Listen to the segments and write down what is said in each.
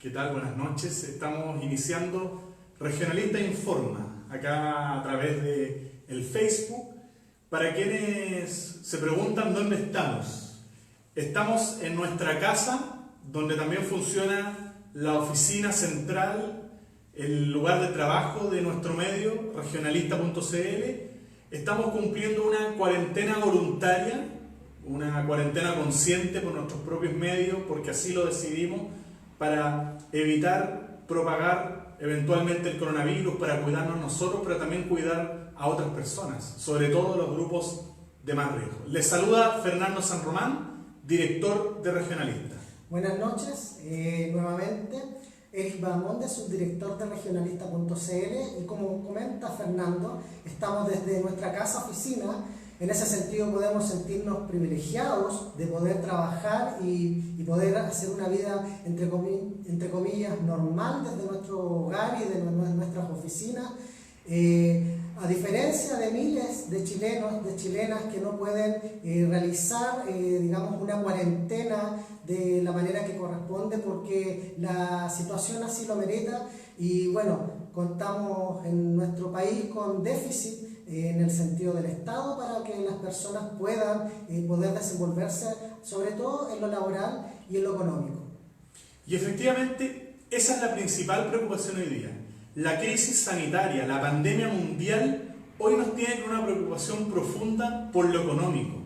¿Qué tal? Buenas noches. Estamos iniciando Regionalista Informa, acá a través de el Facebook. Para quienes se preguntan dónde estamos, estamos en nuestra casa, donde también funciona la oficina central, el lugar de trabajo de nuestro medio, regionalista.cl. Estamos cumpliendo una cuarentena voluntaria, una cuarentena consciente por nuestros propios medios, porque así lo decidimos, para evitar propagar eventualmente el coronavirus, para cuidarnos nosotros, pero también cuidar a otras personas, sobre todo los grupos de más riesgo. Les saluda Fernando San Román, director de Regionalista. Buenas noches, nuevamente. Eric Bahamonde, subdirector de regionalista.cl, y como comenta Fernando, estamos desde nuestra casa oficina. En ese sentido podemos sentirnos privilegiados de poder trabajar y poder hacer una vida entre comillas normal desde nuestro hogar y de nuestras oficinas, a diferencia de miles de chilenos, de chilenas que no pueden realizar digamos una cuarentena de la manera que corresponde porque la situación así lo merita. Y bueno, contamos en nuestro país con déficit en el sentido del Estado para que las personas puedan poder desenvolverse, sobre todo en lo laboral y en lo económico. Y efectivamente, esa es la principal preocupación hoy día. La crisis sanitaria, la pandemia mundial, hoy nos tiene con una preocupación profunda por lo económico,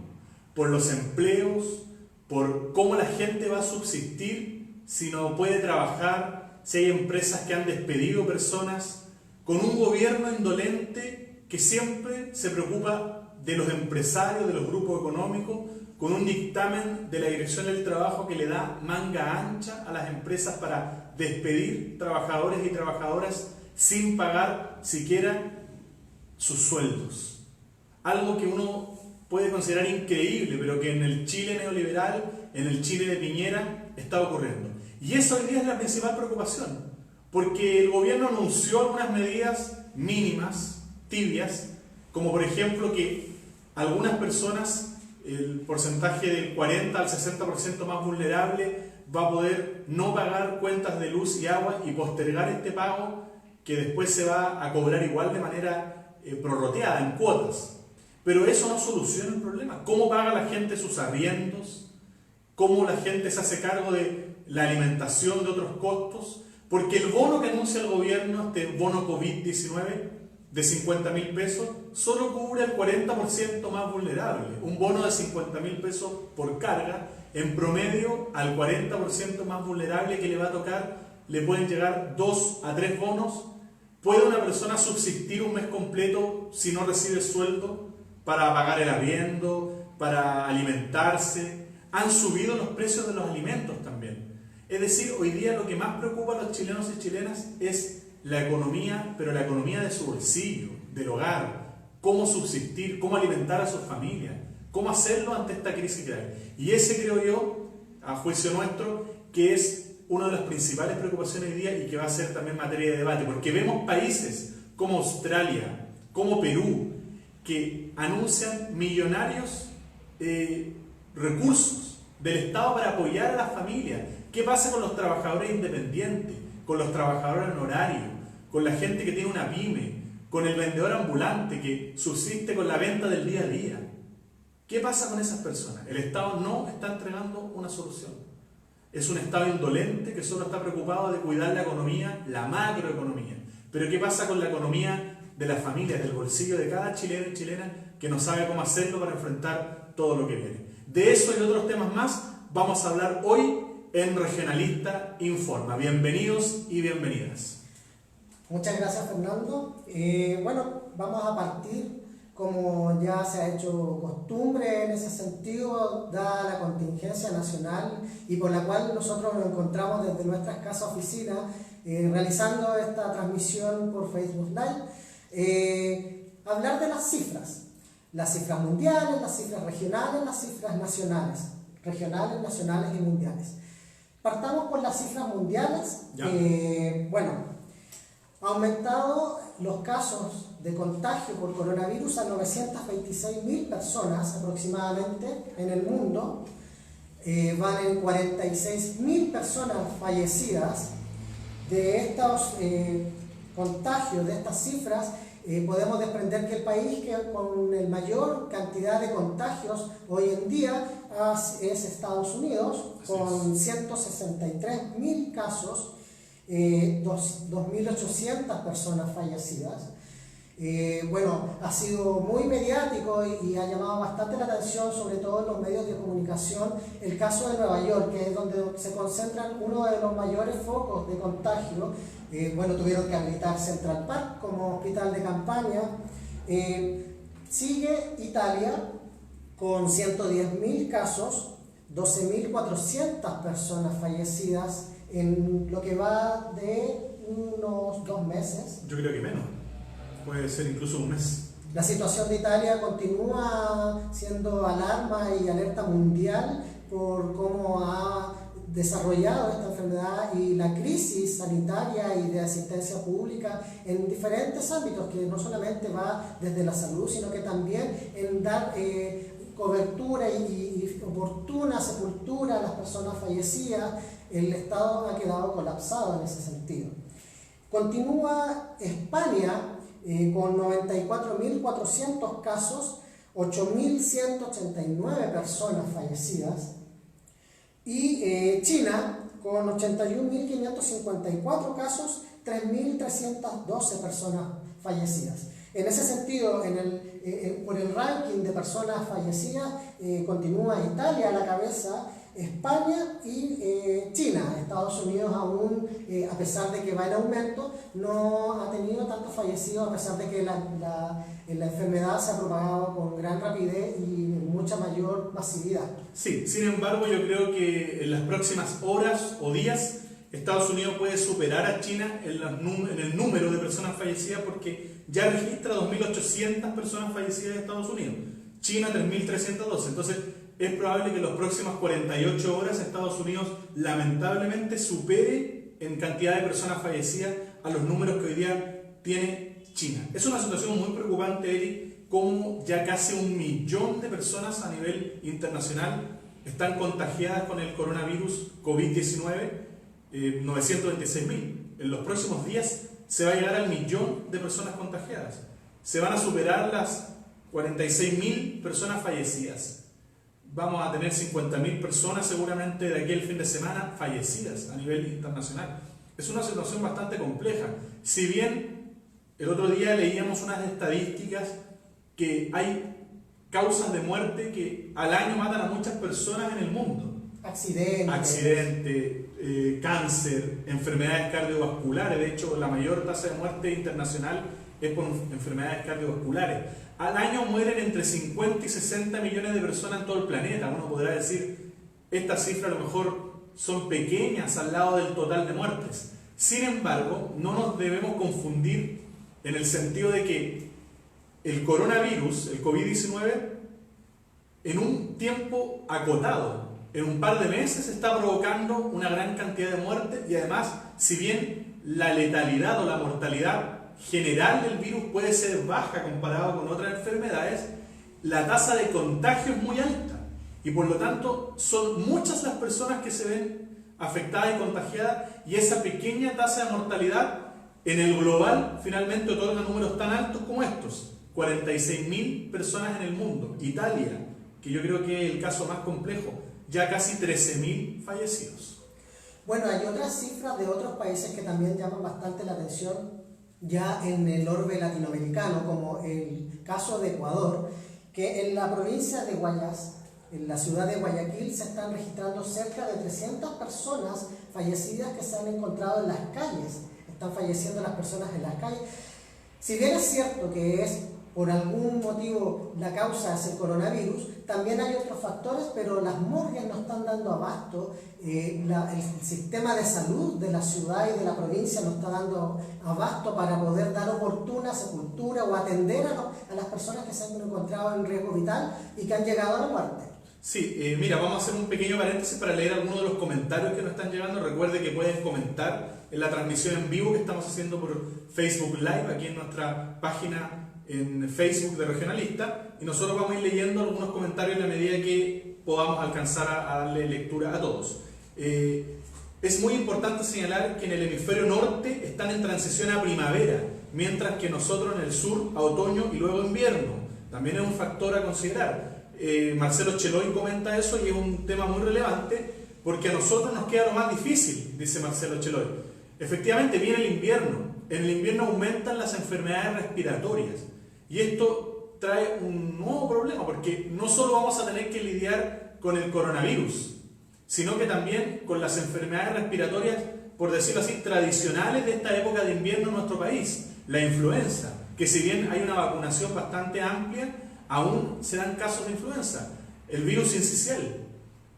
por los empleos, por cómo la gente va a subsistir si no puede trabajar, si hay empresas que han despedido personas, con un gobierno indolente que siempre se preocupa de los empresarios, de los grupos económicos, con un dictamen de la Dirección del Trabajo que le da manga ancha a las empresas para despedir trabajadores y trabajadoras sin pagar siquiera sus sueldos. Algo que uno puede considerar increíble, pero que en el Chile neoliberal, en el Chile de Piñera, está ocurriendo. Y eso hoy día es la principal preocupación, porque el gobierno anunció algunas medidas mínimas, tibias, como por ejemplo que algunas personas, el porcentaje del 40 al 60% más vulnerable, va a poder no pagar cuentas de luz y agua y postergar este pago que después se va a cobrar igual de manera prorrateada, en cuotas. Pero eso no soluciona el problema. ¿Cómo paga la gente sus arriendos? ¿Cómo la gente se hace cargo de la alimentación, de otros costos? Porque el bono que anuncia el gobierno, este bono COVID-19 de 50.000 pesos, solo cubre al 40% más vulnerable. Un bono de 50.000 pesos por carga, en promedio al 40% más vulnerable que le va a tocar, le pueden llegar 2 a 3 bonos. ¿Puede una persona subsistir un mes completo si no recibe sueldo para pagar el arriendo, para alimentarse? Han subido los precios de los alimentos también. Es decir, hoy día lo que más preocupa a los chilenos y chilenas es la economía, pero la economía de su bolsillo, del hogar, cómo subsistir, cómo alimentar a sus familias, cómo hacerlo ante esta crisis que hay. Y ese creo yo, a juicio nuestro, que es una de las principales preocupaciones hoy día y que va a ser también materia de debate, porque vemos países como Australia, como Perú, que anuncian millonarios recursos del Estado para apoyar a las familias. ¿Qué pasa con los trabajadores independientes, con los trabajadores en horario, con la gente que tiene una pyme, con el vendedor ambulante que subsiste con la venta del día a día? ¿Qué pasa con esas personas? El Estado no está entregando una solución. Es un Estado indolente que solo está preocupado de cuidar la economía, la macroeconomía. Pero ¿qué pasa con la economía de las familias, del bolsillo de cada chileno y chilena que no sabe cómo hacerlo para enfrentar todo lo que viene? De eso y otros temas más vamos a hablar hoy en Regionalista Informa. Bienvenidos y bienvenidas. Muchas gracias, Fernando. Bueno, vamos a partir, como ya se ha hecho costumbre en ese sentido, dada la contingencia nacional y por la cual nosotros nos encontramos desde nuestras casas oficinas realizando esta transmisión por Facebook Live, hablar de las cifras mundiales, las cifras regionales, las cifras nacionales, nacionales y mundiales. Partamos por las cifras mundiales. Bueno, ha aumentado los casos de contagio por coronavirus a 926.000 personas aproximadamente en el mundo. Van en 46.000 personas fallecidas De estos contagios, de estas cifras, podemos desprender que el país que con la mayor cantidad de contagios hoy en día es Estados Unidos, con 163.000 casos, 2.800 personas fallecidas. Bueno, ha sido muy mediático y ha llamado bastante la atención, sobre todo en los medios de comunicación, el caso de Nueva York, que es donde se concentran uno de los mayores focos de contagio. Bueno, tuvieron que habilitar Central Park como hospital de campaña. Sigue Italia con 110.000 casos, 12.400 personas fallecidas en lo que va de unos 2 meses. Yo creo que menos. Puede ser incluso un mes. La situación de Italia continúa siendo alarma y alerta mundial por cómo ha desarrollado esta enfermedad y la crisis sanitaria y de asistencia pública en diferentes ámbitos, que no solamente va desde la salud, sino que también en dar cobertura y oportuna sepultura a las personas fallecidas. El Estado ha quedado colapsado en ese sentido. Continúa España con 94.400 casos, 8.189 personas fallecidas, y China con 81.554 casos, 3.312 personas fallecidas. En ese sentido, por el ranking de personas fallecidas, continúa Italia a la cabeza, España y China. Estados Unidos aún, a pesar de que va en aumento, no ha tenido tantos fallecidos, a pesar de que la enfermedad se ha propagado con gran rapidez y mucha mayor masividad. Sí, sin embargo, yo creo que en las próximas horas o días Estados Unidos puede superar a China en el número de personas fallecidas, porque ya registra 2.800 personas fallecidas en Estados Unidos, China 3.312. Entonces es probable que en las próximas 48 horas Estados Unidos lamentablemente supere en cantidad de personas fallecidas a los números que hoy día tiene China. Es una situación muy preocupante, Eric, como ya casi 1 millón de personas a nivel internacional están contagiadas con el coronavirus COVID-19, 926.000. En los próximos días se va a llegar al 1 millón de personas contagiadas. Se van a superar las 46.000 personas fallecidas. Vamos a tener 50.000 personas seguramente de aquí el fin de semana fallecidas a nivel internacional. Es una situación bastante compleja. Si bien el otro día leíamos unas estadísticas que hay causas de muerte que al año matan a muchas personas en el mundo. Accidentes, cáncer, enfermedades cardiovasculares. De hecho, la mayor tasa de muerte internacional es por enfermedades cardiovasculares. Al año mueren entre 50 y 60 millones de personas en todo el planeta. Uno podrá decir, estas cifras a lo mejor son pequeñas al lado del total de muertes. Sin embargo, no nos debemos confundir en el sentido de que el coronavirus, el COVID-19, en un tiempo acotado, en un par de meses, está provocando una gran cantidad de muertes, y además, si bien la letalidad o la mortalidad general del virus puede ser baja comparado con otras enfermedades, la tasa de contagio es muy alta y por lo tanto son muchas las personas que se ven afectadas y contagiadas, y esa pequeña tasa de mortalidad en el global finalmente otorga números tan altos como estos: 46.000 personas en el mundo. Italia, que yo creo que es el caso más complejo, ya casi 13.000 fallecidos. Bueno, hay otras cifras de otros países que también llaman bastante la atención ya en el orbe latinoamericano, como el caso de Ecuador, que en la provincia de Guayas, en la ciudad de Guayaquil, se están registrando cerca de 300 personas fallecidas que se han encontrado en las calles. Están falleciendo las personas en las calles. Si bien es cierto que es por algún motivo la causa es el coronavirus, también hay otros factores, pero las morgues no están dando abasto, el sistema de salud de la ciudad y de la provincia no está dando abasto para poder dar oportuna sepultura o atender a las personas que se han encontrado en riesgo vital y que han llegado a la muerte. Sí, mira, vamos a hacer un pequeño paréntesis para leer algunos de los comentarios que nos están llegando. Recuerde que pueden comentar en la transmisión en vivo que estamos haciendo por Facebook Live, aquí en nuestra página en Facebook de Regionalista, y nosotros vamos a ir leyendo algunos comentarios a la medida que podamos alcanzar a darle lectura a todos. Es muy importante señalar que en el hemisferio norte están en transición a primavera, mientras que nosotros en el sur a otoño y luego invierno. También es un factor a considerar. Marcelo Cheloy comenta eso y es un tema muy relevante porque a nosotros nos queda lo más difícil, dice Marcelo Cheloy. Efectivamente viene el invierno. En el invierno aumentan las enfermedades respiratorias y esto trae un nuevo problema porque no solo vamos a tener que lidiar con el coronavirus, sino que también con las enfermedades respiratorias, por decirlo así, tradicionales de esta época de invierno en nuestro país, la influenza, que si bien hay una vacunación bastante amplia, aún se dan casos de influenza, el virus sincicial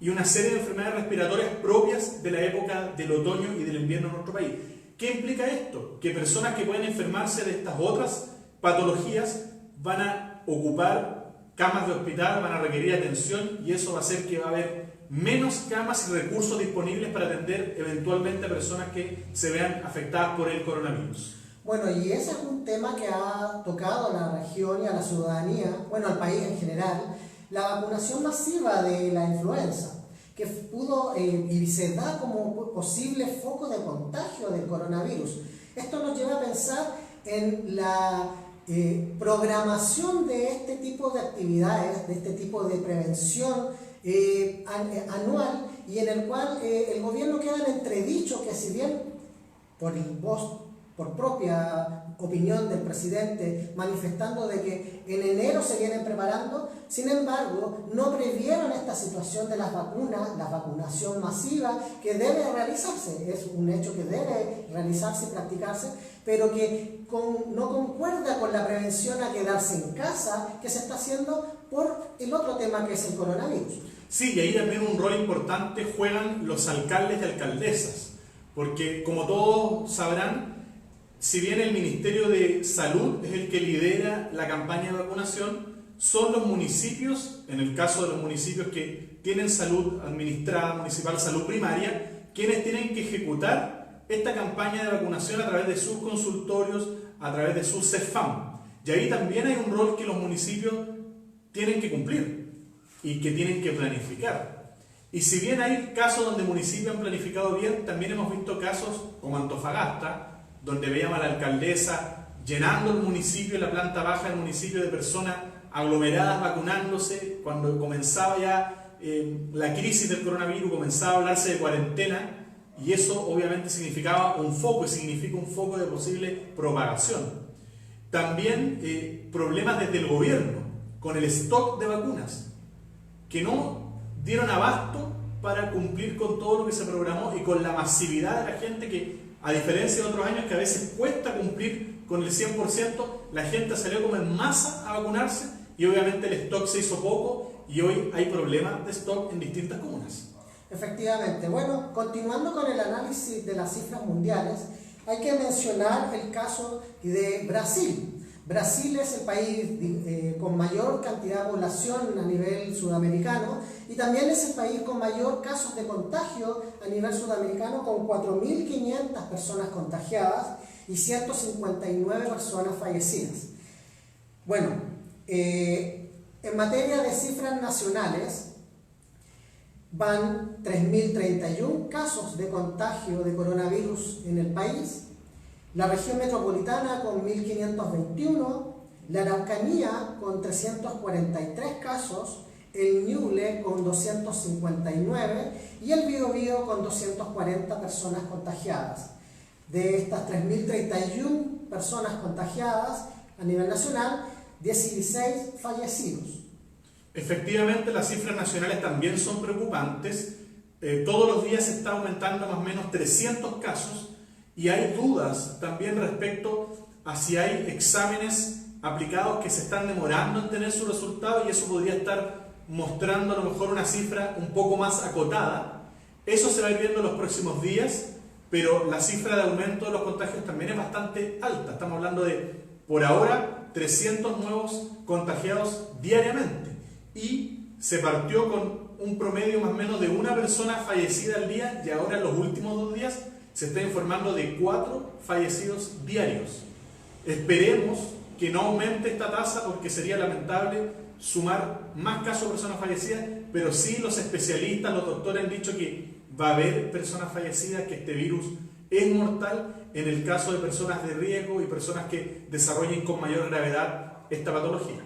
y una serie de enfermedades respiratorias propias de la época del otoño y del invierno en nuestro país. ¿Qué implica esto? Que personas que pueden enfermarse de estas otras patologías van a ocupar camas de hospital, van a requerir atención y eso va a hacer que va a haber menos camas y recursos disponibles para atender eventualmente a personas que se vean afectadas por el coronavirus. Bueno, y ese es un tema que ha tocado a la región y a la ciudadanía, bueno, al país en general, la vacunación masiva de la influenza, que pudo y se da como posible foco de contagio del coronavirus. Esto nos lleva a pensar en la programación de este tipo de actividades, de este tipo de prevención anual, y en el cual el gobierno queda en entredicho que si bien por propia opinión del presidente, manifestando de que en enero se vienen preparando, sin embargo, no previeron esta situación de las vacunas, la vacunación masiva que debe realizarse, es un hecho que debe realizarse y practicarse, pero que no concuerda con la prevención a quedarse en casa que se está haciendo por el otro tema que es el coronavirus. Sí, y ahí también un rol importante juegan los alcaldes y alcaldesas, porque como todos sabrán, si bien el Ministerio de Salud es el que lidera la campaña de vacunación, son los municipios, en el caso de los municipios que tienen salud administrada, municipal, salud primaria, quienes tienen que ejecutar esta campaña de vacunación a través de sus consultorios, a través de sus CEFAM. Y ahí también hay un rol que los municipios tienen que cumplir y que tienen que planificar. Y si bien hay casos donde municipios han planificado bien, también hemos visto casos como Antofagasta, donde veíamos a la alcaldesa llenando el municipio, la planta baja del municipio de personas aglomeradas vacunándose, cuando comenzaba ya la crisis del coronavirus, comenzaba a hablarse de cuarentena, y eso obviamente significaba un foco, y significa un foco de posible propagación. También problemas desde el gobierno, con el stock de vacunas, que no dieron abasto para cumplir con todo lo que se programó y con la masividad de la gente que, a diferencia de otros años que a veces cuesta cumplir con el 100%, la gente salió como en masa a vacunarse y obviamente el stock se hizo poco y hoy hay problemas de stock en distintas comunas. Efectivamente. Bueno, continuando con el análisis de las cifras mundiales, hay que mencionar el caso de Brasil. Brasil es el país con mayor cantidad de población a nivel sudamericano y también es el país con mayor casos de contagio a nivel sudamericano, con 4.500 personas contagiadas y 159 personas fallecidas. Bueno, en materia de cifras nacionales, van 3.031 casos de contagio de coronavirus en el país, la región metropolitana con 1.521, la Araucanía con 343 casos, el Ñuble con 259 y el Biobío con 240 personas contagiadas. De estas 3.031 personas contagiadas a nivel nacional, 16 fallecidos. Efectivamente, las cifras nacionales también son preocupantes. Todos los días se está aumentando más o menos 300 casos. Y hay dudas también respecto a si hay exámenes aplicados que se están demorando en tener su resultado y eso podría estar mostrando a lo mejor una cifra un poco más acotada. Eso se va a ir viendo en los próximos días, pero la cifra de aumento de los contagios también es bastante alta. Estamos hablando de, por ahora, 300 nuevos contagiados diariamente y se partió con un promedio más o menos de una persona fallecida al día y ahora en los últimos 2 días se está informando de 4 fallecidos diarios. Esperemos que no aumente esta tasa porque sería lamentable sumar más casos de personas fallecidas, pero sí los especialistas, los doctores han dicho que va a haber personas fallecidas, que este virus es mortal en el caso de personas de riesgo y personas que desarrollen con mayor gravedad esta patología.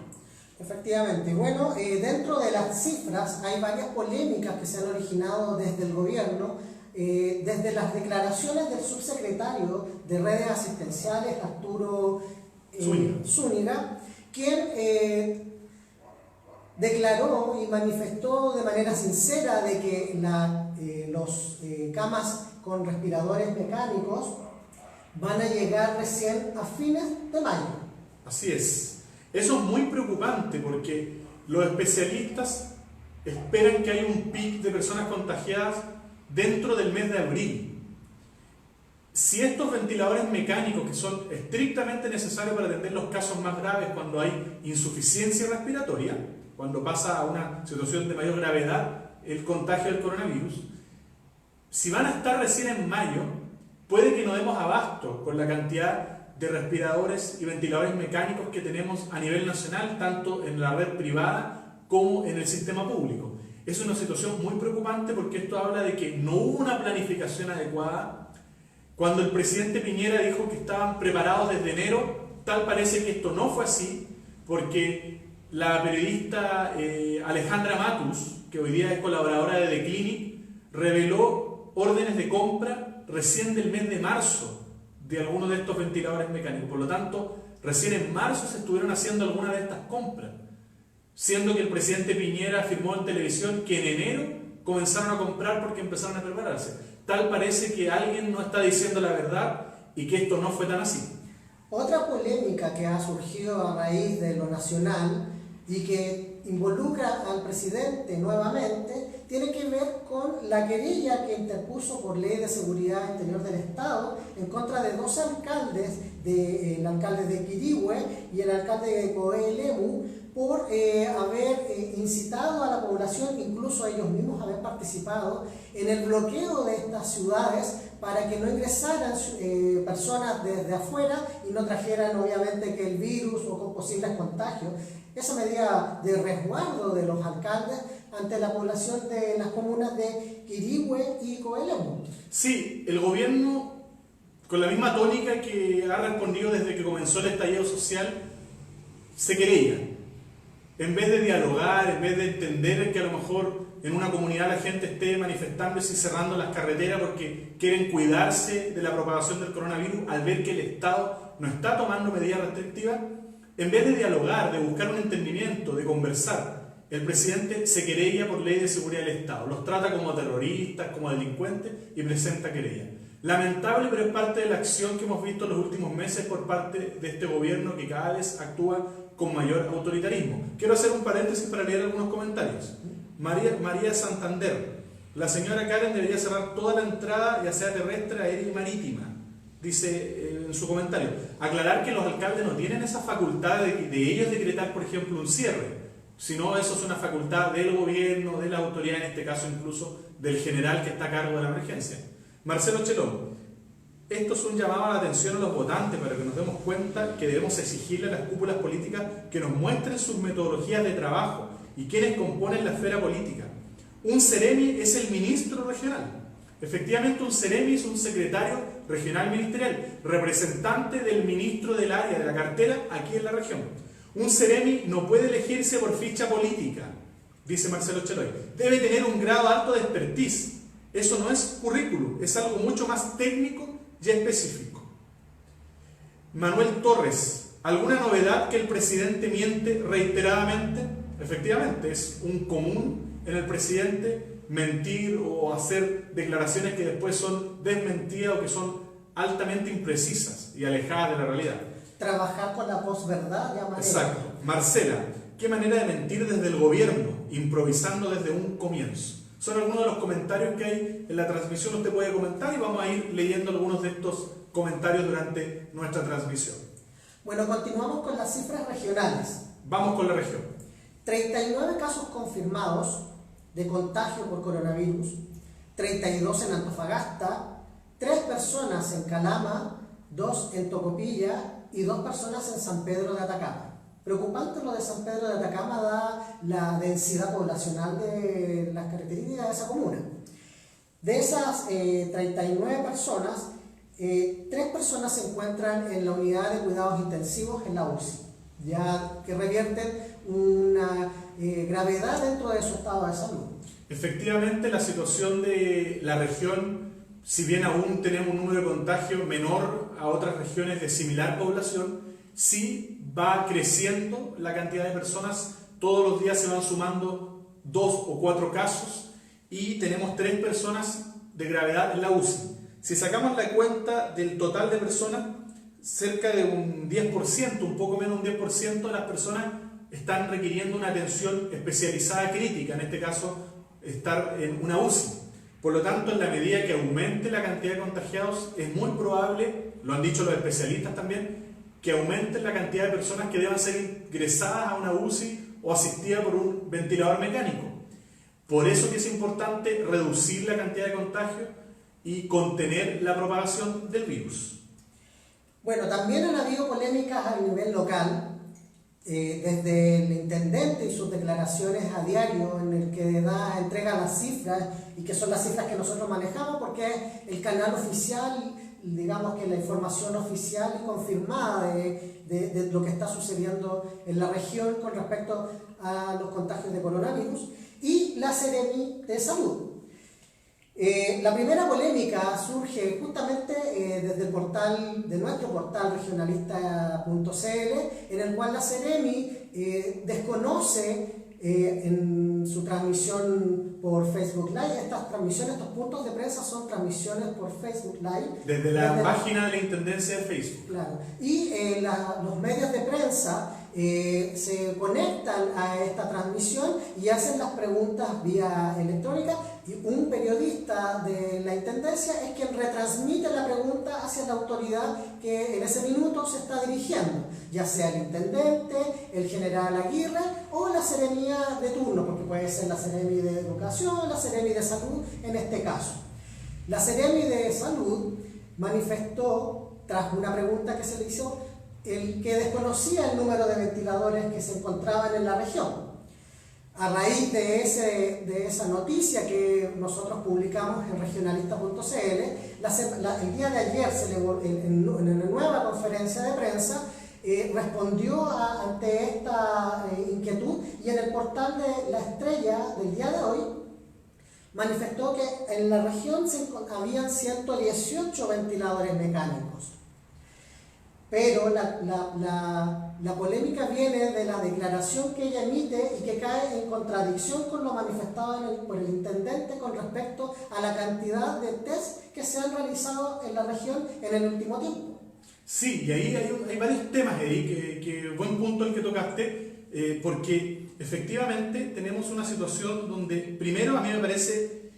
Efectivamente. Bueno, dentro de las cifras hay varias polémicas que se han originado desde el gobierno, desde las declaraciones del subsecretario de redes asistenciales, Arturo Zúñiga, quien declaró y manifestó de manera sincera de que los camas con respiradores mecánicos van a llegar recién a fines de mayo. Así es. Eso es muy preocupante porque los especialistas esperan que haya un pic de personas contagiadas dentro del mes de abril. Si estos ventiladores mecánicos, que son estrictamente necesarios para atender los casos más graves cuando hay insuficiencia respiratoria, cuando pasa a una situación de mayor gravedad el contagio del coronavirus, si van a estar recién en mayo, puede que no demos abasto con la cantidad de respiradores y ventiladores mecánicos que tenemos a nivel nacional, tanto en la red privada como en el sistema público. Es una situación muy preocupante porque esto habla de que no hubo una planificación adecuada. Cuando el presidente Piñera dijo que estaban preparados desde enero, tal parece que esto no fue así, porque la periodista Alejandra Matus, que hoy día es colaboradora de The Clinic, reveló órdenes de compra recién del mes de marzo de algunos de estos ventiladores mecánicos. Por lo tanto, recién en marzo se estuvieron haciendo algunas de estas compras, siendo que el presidente Piñera afirmó en televisión que en enero comenzaron a comprar porque empezaron a prepararse. Tal parece que alguien no está diciendo la verdad y que esto no fue tan así. Otra polémica que ha surgido a raíz de lo nacional y que involucra al presidente nuevamente tiene que ver con la querella que interpuso por Ley de Seguridad Interior del Estado en contra de dos alcaldes, el alcalde de Quirihue y el alcalde de Coelemu, por haber incitado a la población, incluso a ellos mismos haber participado en el bloqueo de estas ciudades para que no ingresaran personas desde afuera y no trajeran obviamente que el virus o con posibles contagios. Esa medida de resguardo de los alcaldes ante la población de las comunas de Quirihue y Coelemu. Sí, el gobierno, con la misma tónica que ha respondido desde que comenzó el estallido social, se querella. En vez de dialogar, en vez de entender que a lo mejor en una comunidad la gente esté manifestándose y cerrando las carreteras porque quieren cuidarse de la propagación del coronavirus, al ver que el Estado no está tomando medidas restrictivas, en vez de dialogar, de buscar un entendimiento, de conversar, el presidente se querella por Ley de Seguridad del Estado, los trata como terroristas, como delincuentes y presenta querella. Lamentable, pero es parte de la acción que hemos visto en los últimos meses por parte de este gobierno que cada vez actúa con mayor autoritarismo. Quiero hacer un paréntesis para leer algunos comentarios. María Santander: la señora Karen debería cerrar toda la entrada, ya sea terrestre, aérea y marítima. Dice en su comentario, aclarar que los alcaldes no tienen esa facultad de ellos decretar, por ejemplo, un cierre, sino eso es una facultad del gobierno, de la autoridad, en este caso incluso del general que está a cargo de la emergencia. Marcelo Chelón: esto es un llamado a la atención a los votantes para que nos demos cuenta que debemos exigirle a las cúpulas políticas que nos muestren sus metodologías de trabajo y quienes componen la esfera política. Un seremi es el ministro regional. Efectivamente, un seremi es un secretario regional ministerial, representante del ministro del área, de la cartera, aquí en la región. Un seremi no puede elegirse por ficha política, dice Marcelo Cheloy. Debe tener un grado alto de expertise. Eso no es currículum, es algo mucho más técnico y específico. Manuel Torres: ¿alguna novedad que el presidente miente reiteradamente? Efectivamente, es un común en el presidente mentir o hacer declaraciones que después son desmentidas o que son altamente imprecisas y alejadas de la realidad. Trabajar con la posverdad, ya manera. Exacto. Marcela: ¿qué manera de mentir desde el gobierno, improvisando desde un comienzo? Son algunos de los comentarios que hay en la transmisión. Usted puede comentar y vamos a ir leyendo algunos de estos comentarios durante nuestra transmisión. Bueno, continuamos con las cifras regionales. Vamos con la región. 39 casos confirmados de contagio por coronavirus, 32 en Antofagasta, 3 personas en Calama, 2 en Tocopilla y 2 personas en San Pedro de Atacama. Preocupante lo de San Pedro de Atacama, da la densidad poblacional de las características de esa comuna. De esas 39 personas, 3 personas se encuentran en la unidad de cuidados intensivos en la UCI, ya que revierten una gravedad dentro de su estado de salud. Efectivamente, la situación de la región, si bien aún tenemos un número de contagio menor a otras regiones de similar población, sí va creciendo la cantidad de personas. Todos los días se van sumando 2 o 4 casos y tenemos 3 personas de gravedad en la UCI. Si sacamos la cuenta del total de personas, cerca de un 10%, un poco menos de un 10% de las personas están requiriendo una atención especializada crítica, en este caso estar en una UCI. Por lo tanto, en la medida que aumente la cantidad de contagiados, es muy probable, lo han dicho los especialistas también, que aumente la cantidad de personas que deban ser ingresadas a una UCI o asistidas por un ventilador mecánico. Por eso que es importante reducir la cantidad de contagios y contener la propagación del virus. Bueno, también han habido polémicas a nivel local, desde el intendente y sus declaraciones a diario en el que entrega las cifras, y que son las cifras que nosotros manejamos porque es el canal oficial, digamos que la información oficial y confirmada de lo que está sucediendo en la región con respecto a los contagios de coronavirus, y la Seremi de Salud. La primera polémica surge justamente desde el portal, de nuestro portal regionalista.cl, en el cual la Seremi desconoce en su transmisión por Facebook Live. Estas transmisiones, estos puntos de prensa son transmisiones por Facebook Live. Desde la página de la Intendencia de Facebook. Claro. Y los medios de prensa se conectan a esta transmisión y hacen las preguntas vía electrónica, y un periodista de la Intendencia es quien retransmite la pregunta hacia la autoridad que en ese minuto se está dirigiendo, ya sea el intendente, el general Aguirre o la seremía de turno, porque puede ser la seremi de Educación, la seremi de Salud en este caso. La seremi de Salud manifestó, tras una pregunta que se le hizo, el que desconocía el número de ventiladores que se encontraban en la región. A raíz de esa noticia que nosotros publicamos en regionalista.cl, el día de ayer, en una nueva conferencia de prensa, respondió ante esta inquietud, y en el portal de La Estrella del día de hoy manifestó que en la región habían 118 ventiladores mecánicos. Pero la polémica viene de la declaración que ella emite y que cae en contradicción con lo manifestado por el intendente con respecto a la cantidad de test que se han realizado en la región en el último tiempo. Sí, y ahí hay varios temas, Eric, que buen punto el que tocaste, porque efectivamente tenemos una situación donde, primero, a mí me parece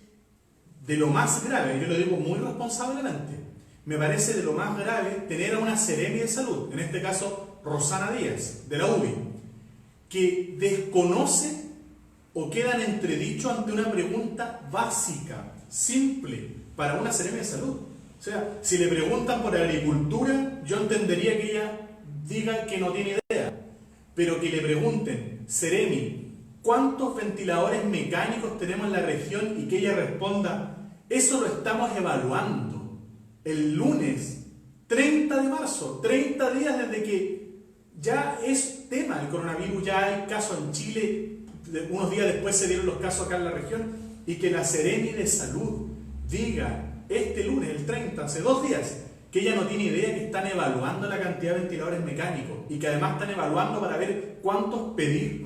de lo más grave, yo lo digo muy responsablemente, me parece de lo más grave tener a una seremi de salud, en este caso Rosana Díaz, de la UBI, que desconoce o queda en entredicho ante una pregunta básica, simple, para una seremi de salud. O sea, si le preguntan por agricultura, yo entendería que ella diga que no tiene idea, pero que le pregunten, seremi, ¿cuántos ventiladores mecánicos tenemos en la región? Y que ella responda, eso lo estamos evaluando. El lunes 30 de marzo, 30 días desde que ya es tema el coronavirus, ya hay casos en Chile, unos días después se dieron los casos acá en la región, y que la seremi de salud diga este lunes, el 30, hace 2 días, que ella no tiene idea, que están evaluando la cantidad de ventiladores mecánicos y que además están evaluando para ver cuántos pedir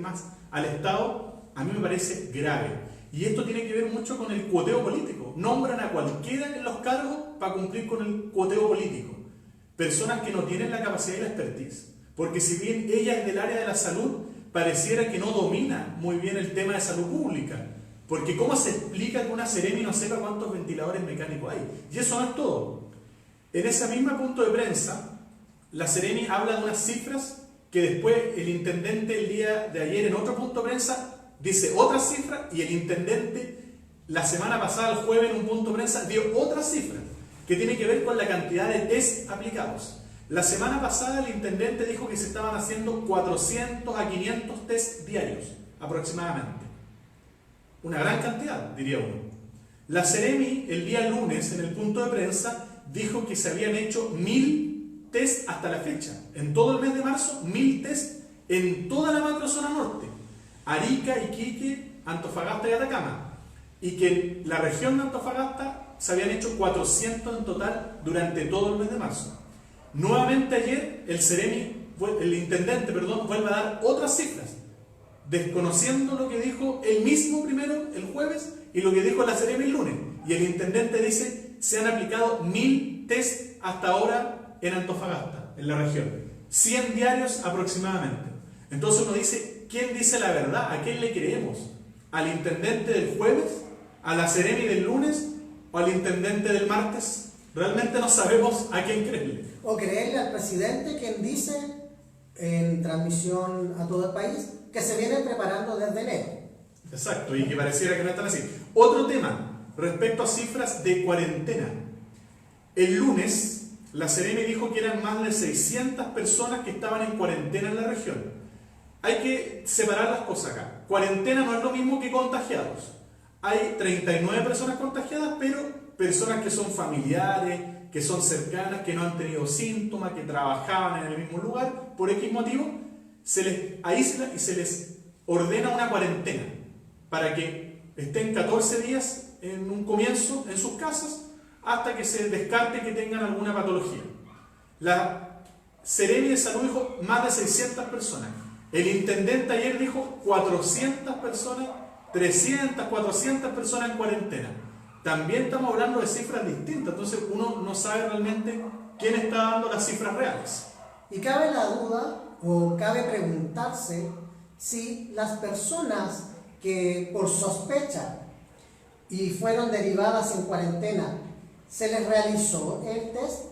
más al Estado, a mí me parece grave. Y esto tiene que ver mucho con el cuoteo político. Nombran a cualquiera en los cargos para cumplir con el cuoteo político. Personas que no tienen la capacidad y la expertise. Porque si bien ella es del área de la salud, pareciera que no domina muy bien el tema de salud pública. Porque ¿cómo se explica que una seremi no sepa cuántos ventiladores mecánicos hay? Y eso no es todo. En ese mismo punto de prensa, la seremi habla de unas cifras que después el intendente el día de ayer en otro punto de prensa dice otra cifra, y el intendente la semana pasada, el jueves, en un punto de prensa dio otra cifra que tiene que ver con la cantidad de test aplicados. La semana pasada el intendente dijo que se estaban haciendo 400 a 500 test diarios aproximadamente. Una gran cantidad, diría uno. La Seremi el día lunes en el punto de prensa dijo que se habían hecho 1000 test hasta la fecha. En todo el mes de marzo, 1000 test en toda la macrozona norte. Arica, Iquique, Antofagasta y Atacama. Y que en la región de Antofagasta se habían hecho 400 en total durante todo el mes de marzo. Nuevamente ayer el intendente, vuelve a dar otras cifras, desconociendo lo que dijo él mismo primero el jueves y lo que dijo la Seremi el lunes. Y el intendente dice, se han aplicado 1000 test hasta ahora en Antofagasta, en la región. 100 diarios aproximadamente. Entonces uno dice, ¿quién dice la verdad? ¿A quién le creemos? ¿Al intendente del jueves? ¿A la Seremi del lunes? ¿O al intendente del martes? Realmente no sabemos a quién creerle. O creerle al presidente, quien dice en transmisión a todo el país que se viene preparando desde enero. Exacto, y que pareciera que no están así. Otro tema, respecto a cifras de cuarentena. El lunes, la Seremi dijo que eran más de 600 personas que estaban en cuarentena en la región. Hay que separar las cosas acá. Cuarentena no es lo mismo que contagiados. Hay 39 personas contagiadas, pero personas que son familiares, que son cercanas, que no han tenido síntomas, que trabajaban en el mismo lugar, por X motivo, se les aísla y se les ordena una cuarentena para que estén 14 días en un comienzo en sus casas hasta que se descarte que tengan alguna patología. La Seremi de Salud dijo más de 600 personas. El intendente ayer dijo 400 personas, 300, 400 personas en cuarentena. También estamos hablando de cifras distintas, entonces uno no sabe realmente quién está dando las cifras reales. Y cabe la duda, o cabe preguntarse, si las personas que por sospecha y fueron derivadas en cuarentena, se les realizó el test,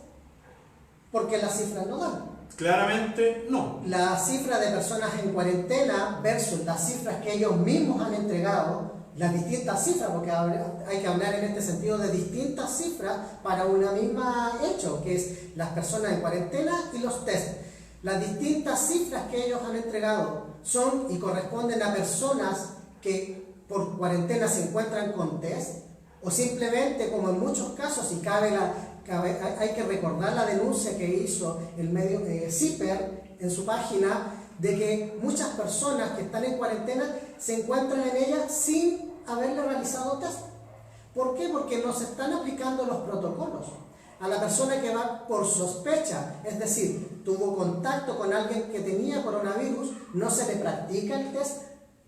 porque las cifras no dan. Claramente no. La cifra de personas en cuarentena versus las cifras que ellos mismos han entregado, las distintas cifras, porque hay que hablar en este sentido de distintas cifras para una misma hecho, que es las personas en cuarentena y los test. Las distintas cifras que ellos han entregado son y corresponden a personas que por cuarentena se encuentran con test, o simplemente, como en muchos casos, y hay que recordar la denuncia que hizo el medio CIPER en su página, de que muchas personas que están en cuarentena se encuentran en ella sin haberle realizado test. ¿Por qué? Porque no se están aplicando los protocolos. A la persona que va por sospecha, es decir, tuvo contacto con alguien que tenía coronavirus, no se le practica el test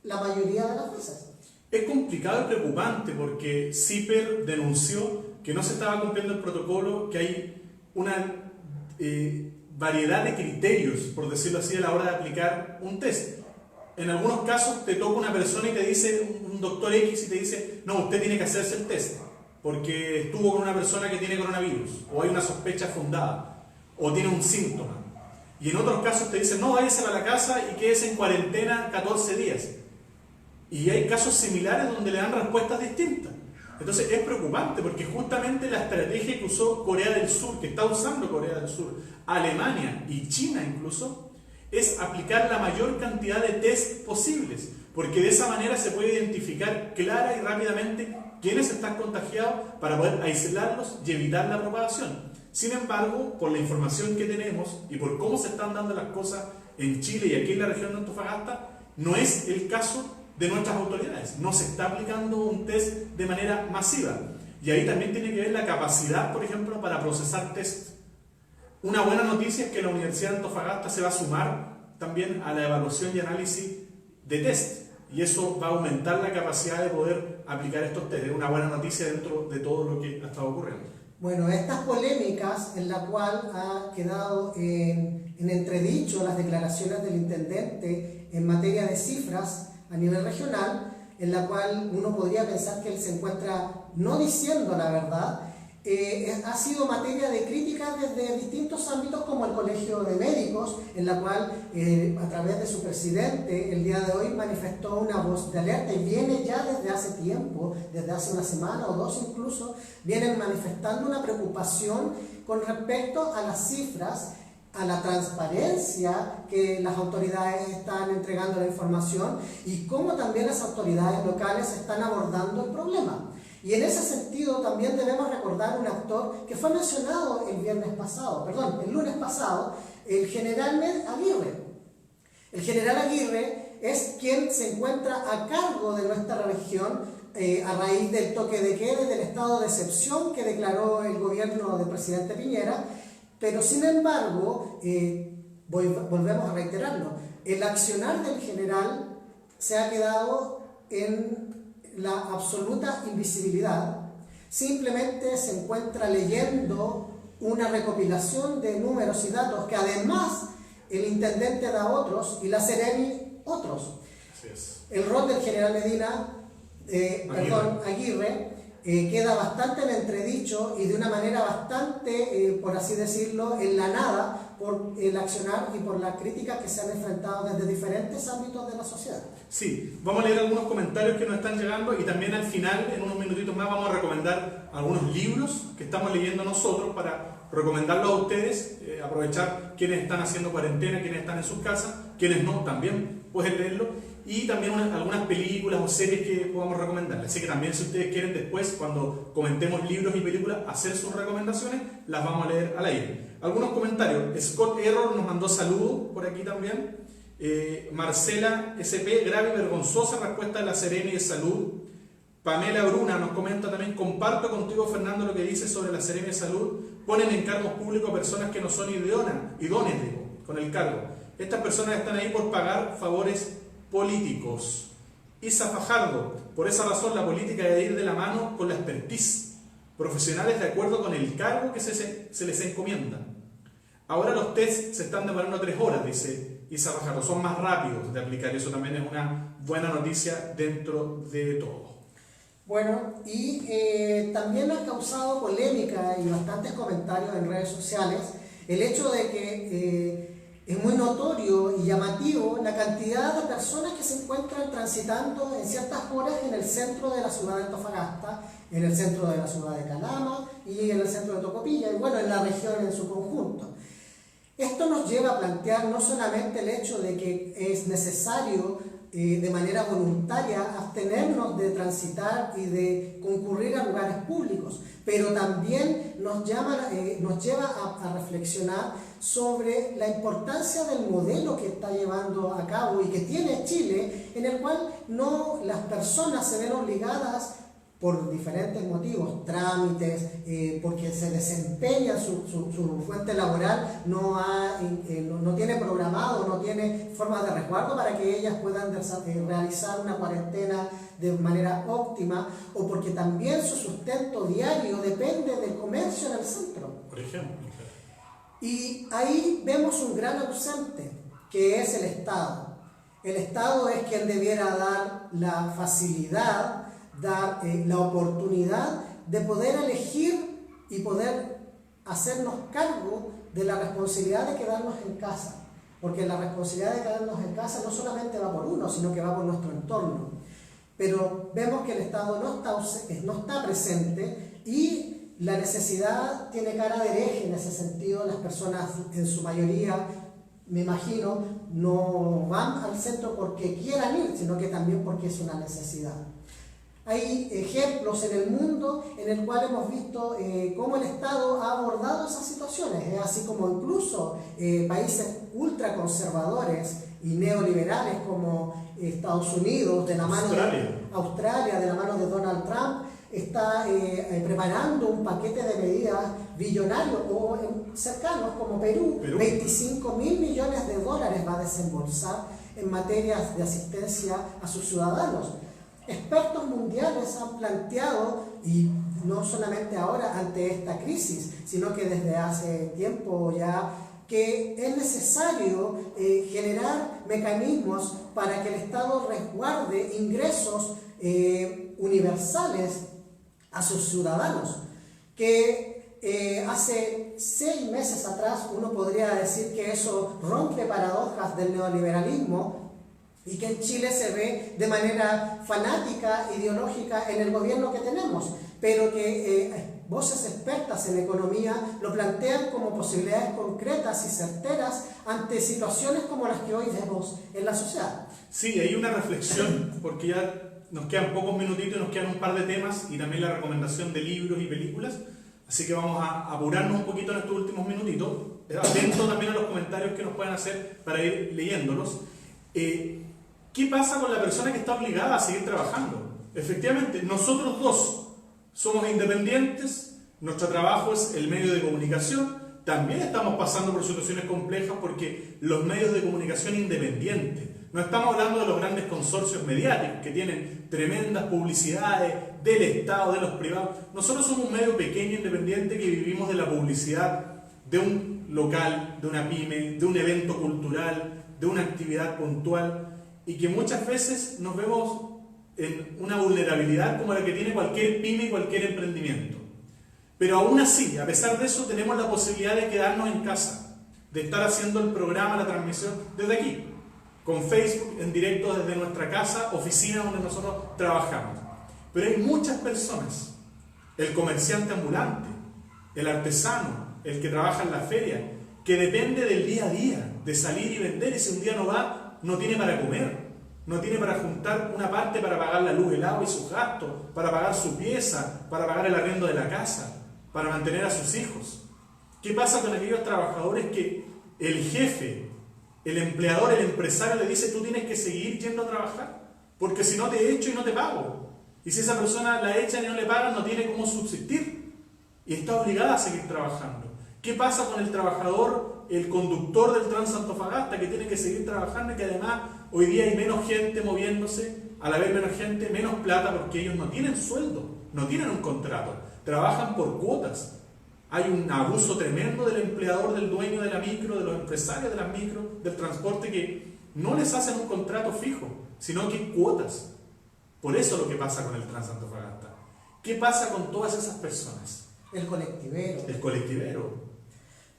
la mayoría de las veces. Es complicado y preocupante porque CIPER denunció que no se estaba cumpliendo el protocolo, que hay una variedad de criterios, por decirlo así, a la hora de aplicar un test. En algunos casos te toca una persona y te dice, un doctor X, y te dice, no, usted tiene que hacerse el test, porque estuvo con una persona que tiene coronavirus, o hay una sospecha fundada, o tiene un síntoma. Y en otros casos te dicen, no, váyase a la casa y quédese en cuarentena 14 días. Y hay casos similares donde le dan respuestas distintas. Entonces es preocupante porque justamente la estrategia que usó Corea del Sur, que está usando Corea del Sur, Alemania y China incluso, es aplicar la mayor cantidad de test posibles, porque de esa manera se puede identificar clara y rápidamente quiénes están contagiados para poder aislarlos y evitar la propagación. Sin embargo, por la información que tenemos y por cómo se están dando las cosas en Chile y aquí en la región de Antofagasta, no es el caso de nuestras autoridades. No se está aplicando un test de manera masiva. Y ahí también tiene que ver la capacidad, por ejemplo, para procesar test. Una buena noticia es que la Universidad de Antofagasta se va a sumar también a la evaluación y análisis de test. Y eso va a aumentar la capacidad de poder aplicar estos test. Es una buena noticia dentro de todo lo que ha estado ocurriendo. Bueno, estas polémicas en la cual ha quedado en entredicho las declaraciones del intendente en materia de cifras a nivel regional, en la cual uno podría pensar que él se encuentra no diciendo la verdad, ha sido materia de crítica desde distintos ámbitos, como el Colegio de Médicos, en la cual a través de su presidente el día de hoy manifestó una voz de alerta, y viene ya desde hace tiempo, desde hace una semana o dos incluso, vienen manifestando una preocupación con respecto a las cifras, a la transparencia que las autoridades están entregando la información y cómo también las autoridades locales están abordando el problema. Y en ese sentido también debemos recordar un actor que fue mencionado el lunes pasado, el general Aguirre. El general Aguirre es quien se encuentra a cargo de nuestra región a raíz del toque de queda y del estado de excepción que declaró el gobierno del presidente Piñera, pero sin embargo, volvemos a reiterarlo, el accionar del general se ha quedado en la absoluta invisibilidad. Simplemente se encuentra leyendo una recopilación de números y datos que además el intendente da otros y la Seremi otros. Así es. El rol del general Aguirre queda bastante en entredicho y de una manera bastante, por así decirlo, en la nada por el accionar y por la crítica que se han enfrentado desde diferentes ámbitos de la sociedad. Sí, vamos a leer algunos comentarios que nos están llegando y también al final, en unos minutitos más, vamos a recomendar algunos libros que estamos leyendo nosotros para recomendarlos a ustedes, aprovechar quienes están haciendo cuarentena, quienes están en sus casas, quienes no, también pueden leerlo, y también algunas películas o series que podamos recomendarles. Así que también si ustedes quieren después, cuando comentemos libros y películas, hacer sus recomendaciones, las vamos a leer al aire. Algunos comentarios. Scott Error nos mandó saludos por aquí también. Marcela SP, grave y vergonzosa respuesta de la Seremi de Salud. Pamela Bruna nos comenta también: comparto contigo, Fernando, lo que dices sobre la Seremi de Salud. Ponen en cargos públicos a personas que no son idóneas con el cargo. Estas personas están ahí por pagar favores políticos. Isa Fajardo: por esa razón la política debe ir de la mano con la expertise. Profesionales de acuerdo con el cargo que se les encomienda. Ahora los test se están demorando 3 horas, dice Isa Fajardo. Son más rápidos de aplicar. Eso también es una buena noticia dentro de todo. Bueno, y también ha causado polémica y bastantes comentarios en redes sociales el hecho de que es muy notorio y llamativo la cantidad de personas que se encuentran transitando en ciertas horas en el centro de la ciudad de Antofagasta, en el centro de la ciudad de Calama y en el centro de Tocopilla, y bueno, en la región en su conjunto. Esto nos lleva a plantear no solamente el hecho de que es necesario de manera voluntaria abstenernos de transitar y de concurrir a lugares públicos, pero también nos lleva a reflexionar sobre la importancia del modelo que está llevando a cabo y que tiene Chile, en el cual no las personas se ven obligadas por diferentes motivos, trámites, porque se desempeña su fuente laboral, no tiene programado, no tiene formas de resguardo para que ellas puedan realizar una cuarentena de manera óptima, o porque también su sustento diario depende del comercio en el centro. Por ejemplo. Y ahí vemos un gran ausente, que es el Estado. El Estado es quien debiera dar la facilidad, dar la oportunidad de poder elegir y poder hacernos cargo de la responsabilidad de quedarnos en casa, porque la responsabilidad de quedarnos en casa no solamente va por uno, sino que va por nuestro entorno. Pero vemos que el Estado no está presente y la necesidad tiene cara de hereje en ese sentido. Las personas en su mayoría, me imagino, no van al centro porque quieran ir, sino que también porque es una necesidad. Hay ejemplos en el mundo en el cual hemos visto cómo el Estado ha abordado esas situaciones, así como incluso países ultraconservadores y neoliberales como Estados Unidos, de la mano de Australia, de la mano de Donald Trump, está preparando un paquete de medidas billonarios, o cercanos como Perú. 25.000 millones de dólares va a desembolsar en materias de asistencia a sus ciudadanos. Expertos mundiales han planteado, y no solamente ahora ante esta crisis, sino que desde hace tiempo ya, que es necesario generar mecanismos para que el Estado resguarde ingresos universales a sus ciudadanos, que hace 6 meses atrás uno podría decir que eso rompe paradojas del neoliberalismo y que en Chile se ve de manera fanática, ideológica en el gobierno que tenemos, pero que voces expertas en economía lo plantean como posibilidades concretas y certeras ante situaciones como las que hoy vemos en la sociedad. Sí, hay una reflexión, porque ya nos quedan pocos minutitos y nos quedan un par de temas y también la recomendación de libros y películas. Así que vamos a apurarnos un poquito en estos últimos minutitos. Atento también a los comentarios que nos puedan hacer para ir leyéndolos. ¿Qué pasa con la persona que está obligada a seguir trabajando? Efectivamente, nosotros dos somos independientes, nuestro trabajo es el medio de comunicación, también estamos pasando por situaciones complejas porque los medios de comunicación independientes, no estamos hablando de los grandes consorcios mediáticos que tienen tremendas publicidades del Estado, de los privados. Nosotros somos un medio pequeño, independiente, que vivimos de la publicidad de un local, de una pyme, de un evento cultural, de una actividad puntual, y que muchas veces nos vemos en una vulnerabilidad como la que tiene cualquier pyme y cualquier emprendimiento. Pero aún así, a pesar de eso, tenemos la posibilidad de quedarnos en casa, de estar haciendo el programa, la transmisión desde aquí, con Facebook en directo desde nuestra casa, oficina donde nosotros trabajamos. Pero hay muchas personas, el comerciante ambulante, el artesano, el que trabaja en la feria, que depende del día a día, de salir y vender, y si un día no va, no tiene para comer, no tiene para juntar una parte para pagar la luz, el agua y sus gastos, para pagar su pieza, para pagar el arriendo de la casa, para mantener a sus hijos. ¿Qué pasa con aquellos trabajadores que el jefe, el empleador, el empresario le dice: tú tienes que seguir yendo a trabajar, porque si no te echo y no te pago? Y si esa persona la echan y no le pagan, no tiene cómo subsistir y está obligada a seguir trabajando. ¿Qué pasa con el trabajador, el conductor del Transantofagasta, que tiene que seguir trabajando y que además hoy día hay menos gente moviéndose, al haber menos gente, menos plata, porque ellos no tienen sueldo, no tienen un contrato, trabajan por cuotas? Hay un abuso tremendo del empleador, del dueño de la micro, de los empresarios de las micro, del transporte, que no les hacen un contrato fijo, sino que cuotas. Por eso lo que pasa con el Transantofagasta. ¿Qué pasa con todas esas personas? El colectivero. El colectivero.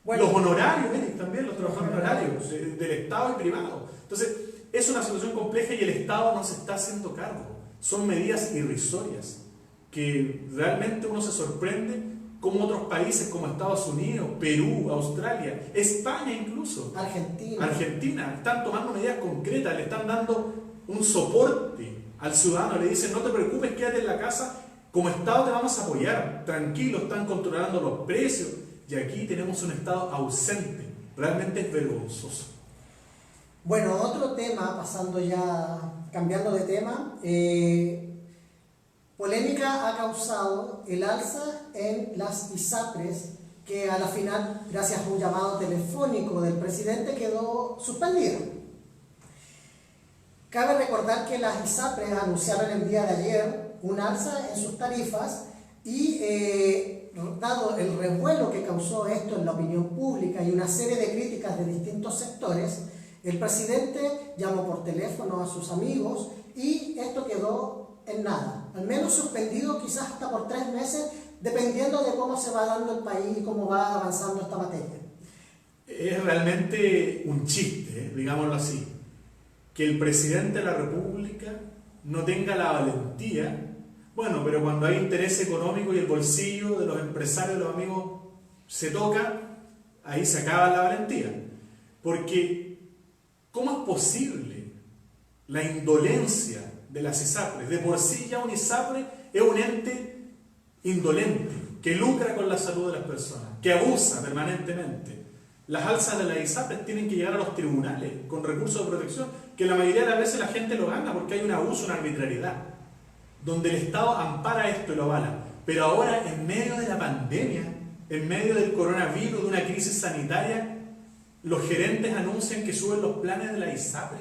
Bueno, los honorarios, también los trabajadores honorarios del Estado y privado. Entonces, es una situación compleja y el Estado no se está haciendo cargo. Son medidas irrisorias que realmente uno se sorprende como otros países como Estados Unidos, Perú, Australia, España incluso, Argentina, están tomando medidas concretas, le están dando un soporte al ciudadano, le dicen: no te preocupes, quédate en la casa, como Estado te vamos a apoyar, tranquilo, están controlando los precios. Y aquí tenemos un Estado ausente, realmente es vergonzoso. Bueno, otro tema, pasando ya, cambiando de tema, polémica ha causado el alza en las ISAPRES, que a la final, gracias a un llamado telefónico del presidente, quedó suspendida. Cabe recordar que las ISAPRES anunciaron el día de ayer un alza en sus tarifas y dado el revuelo que causó esto en la opinión pública y una serie de críticas de distintos sectores, el presidente llamó por teléfono a sus amigos y esto quedó en nada, al menos suspendido quizás hasta por 3 meses, dependiendo de cómo se va dando el país y cómo va avanzando esta materia. Es realmente un chiste, digámoslo así, que el presidente de la República no tenga la valentía. Bueno, pero cuando hay interés económico y el bolsillo de los empresarios, de los amigos, se toca, ahí se acaba la valentía. Porque, ¿cómo es posible la indolencia de las ISAPRES? De por sí ya un ISAPRE es un ente indolente, que lucra con la salud de las personas, que abusa permanentemente. Las alzas de las ISAPRES tienen que llegar a los tribunales con recursos de protección, que la mayoría de las veces la gente lo gana porque hay un abuso, una arbitrariedad, donde el Estado ampara esto y lo avala. Pero ahora, en medio de la pandemia, en medio del coronavirus, de una crisis sanitaria, los gerentes anuncian que suben los planes de la ISAPRE.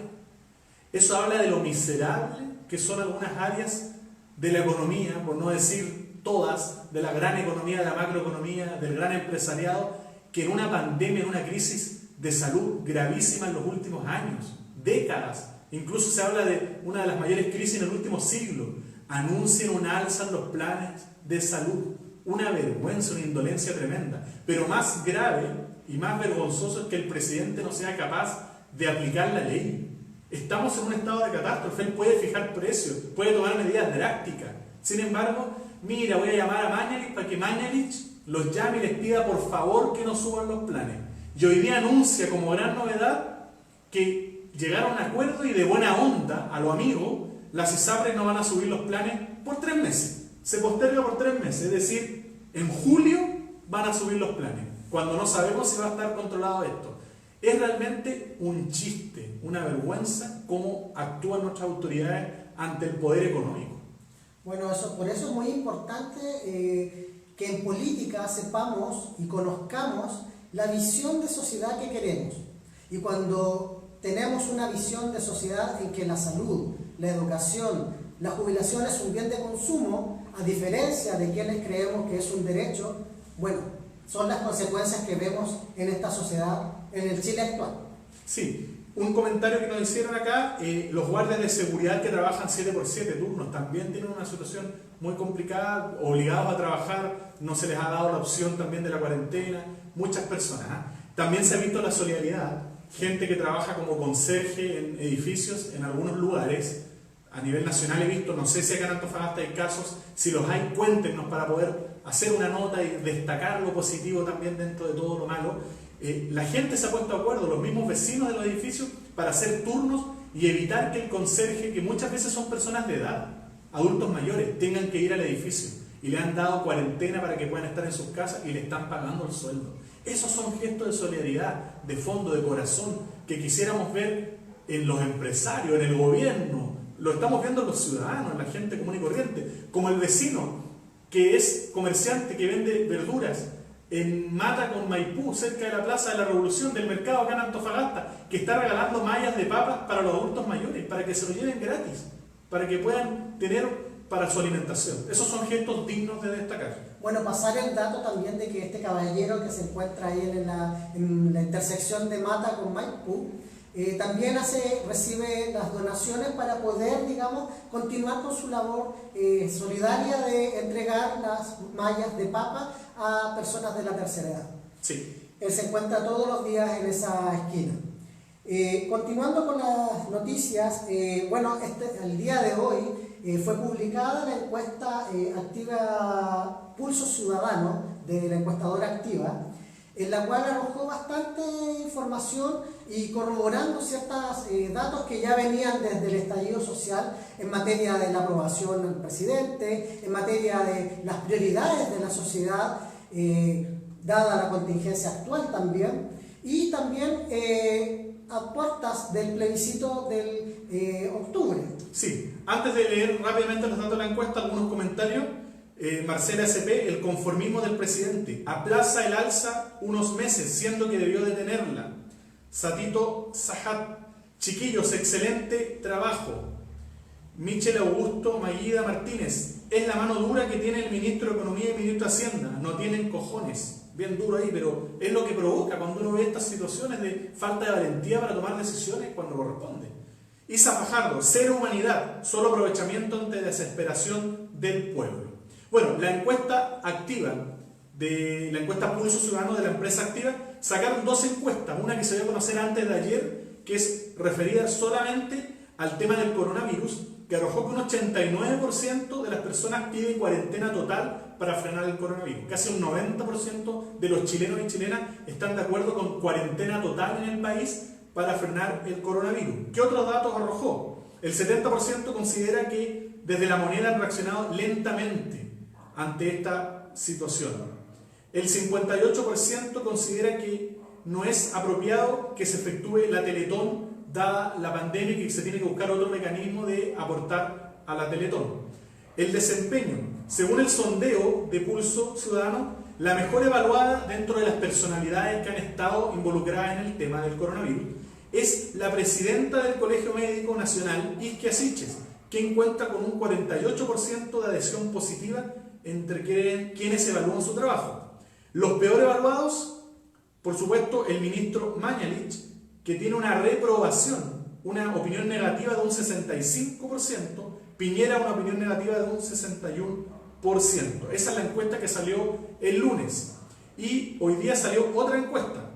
Eso habla de lo miserable que son algunas áreas de la economía, por no decir todas, de la gran economía, de la macroeconomía, del gran empresariado, que en una pandemia, en una crisis de salud gravísima en los últimos años, décadas, incluso se habla de una de las mayores crisis en el último siglo, anuncian un alza en los planes de salud. Una vergüenza, una indolencia tremenda. Pero más grave y más vergonzoso es que el presidente no sea capaz de aplicar la ley. Estamos en un estado de catástrofe, él puede fijar precios, puede tomar medidas drásticas. Sin embargo, mira, voy a llamar a Mañalich para que Mañalich los llame y les pida por favor que no suban los planes. Y hoy día anuncia como gran novedad que llegaron a un acuerdo y de buena onda a los amigos las ISAPRES no van a subir los planes por 3 meses. Se posterga por 3 meses, es decir, en julio van a subir los planes, cuando no sabemos si va a estar controlado esto. Es realmente un chiste, una vergüenza cómo actúan nuestras autoridades ante el poder económico. Bueno, por eso es muy importante que en política sepamos y conozcamos la visión de sociedad que queremos. Y cuando tenemos una visión de sociedad en que la salud, la educación, la jubilación es un bien de consumo, a diferencia de quienes creemos que es un derecho, bueno, son las consecuencias que vemos en esta sociedad, en el Chile actual. Sí, un comentario que nos hicieron acá, los guardias de seguridad que trabajan 7x7 turnos también tienen una situación muy complicada, obligados a trabajar, no se les ha dado la opción también de la cuarentena, muchas personas. También se ha visto la solidaridad, gente que trabaja como conserje en edificios en algunos lugares. A nivel nacional he visto, no sé si acá en Antofagasta hay casos, si los hay, cuéntenos para poder hacer una nota y destacar lo positivo también dentro de todo lo malo. La gente se ha puesto de acuerdo, los mismos vecinos de los edificios, para hacer turnos y evitar que el conserje, que muchas veces son personas de edad, adultos mayores, tengan que ir al edificio, y le han dado cuarentena para que puedan estar en sus casas y le están pagando el sueldo. Esos son gestos de solidaridad, de fondo, de corazón, que quisiéramos ver en los empresarios, en el gobierno. Lo estamos viendo en los ciudadanos, en la gente común y corriente, como el vecino que es comerciante, que vende verduras en Mata con Maipú, cerca de la Plaza de la Revolución, del mercado acá en Antofagasta, que está regalando mallas de papas para los adultos mayores, para que se lo lleven gratis, para que puedan tener para su alimentación. Esos son gestos dignos de destacar. Bueno, pasar el dato también de que este caballero que se encuentra ahí en la intersección de Mata con Maipú, también recibe las donaciones para poder, digamos, continuar con su labor solidaria de entregar las mallas de papa a personas de la tercera edad. Sí. Él se encuentra todos los días en esa esquina. Continuando con las noticias, bueno, el día de hoy fue publicada la encuesta activa Pulso Ciudadano de la encuestadora Activa, en la cual arrojó bastante información y corroborando ciertos datos que ya venían desde el estallido social en materia de la aprobación del presidente, en materia de las prioridades de la sociedad, dada la contingencia actual también, y también a puertas del plebiscito del octubre. Sí, antes de leer rápidamente los datos de la encuesta, algunos comentarios. Marcela SP, el conformismo del presidente, aplaza el alza unos meses, siendo que debió detenerla. Satito Sajat, chiquillos, excelente trabajo. Michel Augusto Maguida Martínez, es la mano dura que tiene el ministro de Economía y el ministro de Hacienda, no tienen cojones. Bien duro ahí, pero es lo que provoca cuando uno ve estas situaciones de falta de valentía para tomar decisiones cuando corresponde. Isa Fajardo, cero humanidad, solo aprovechamiento ante desesperación del pueblo. Bueno, la encuesta activa, la encuesta Pulso Ciudadano de la empresa Activa, sacaron 2 encuestas, una que se dio a conocer antes de ayer, que es referida solamente al tema del coronavirus, que arrojó que un 89% de las personas piden cuarentena total para frenar el coronavirus. Casi un 90% de los chilenos y chilenas están de acuerdo con cuarentena total en el país para frenar el coronavirus. ¿Qué otros datos arrojó? El 70% considera que desde la moneda han reaccionado lentamente ante esta situación. El 58% considera que no es apropiado que se efectúe la Teletón dada la pandemia y que se tiene que buscar otro mecanismo de aportar a la Teletón. El desempeño, según el sondeo de Pulso Ciudadano, la mejor evaluada dentro de las personalidades que han estado involucradas en el tema del coronavirus es la presidenta del Colegio Médico Nacional, Isquia Siches, quien cuenta con un 48% de adhesión positiva entre quienes evalúan su trabajo. Los peor evaluados, por supuesto, el ministro Mañalich, que tiene una reprobación, una opinión negativa de un 65%, Piñera una opinión negativa de un 61%. Esa es la encuesta que salió el lunes. Y hoy día salió otra encuesta,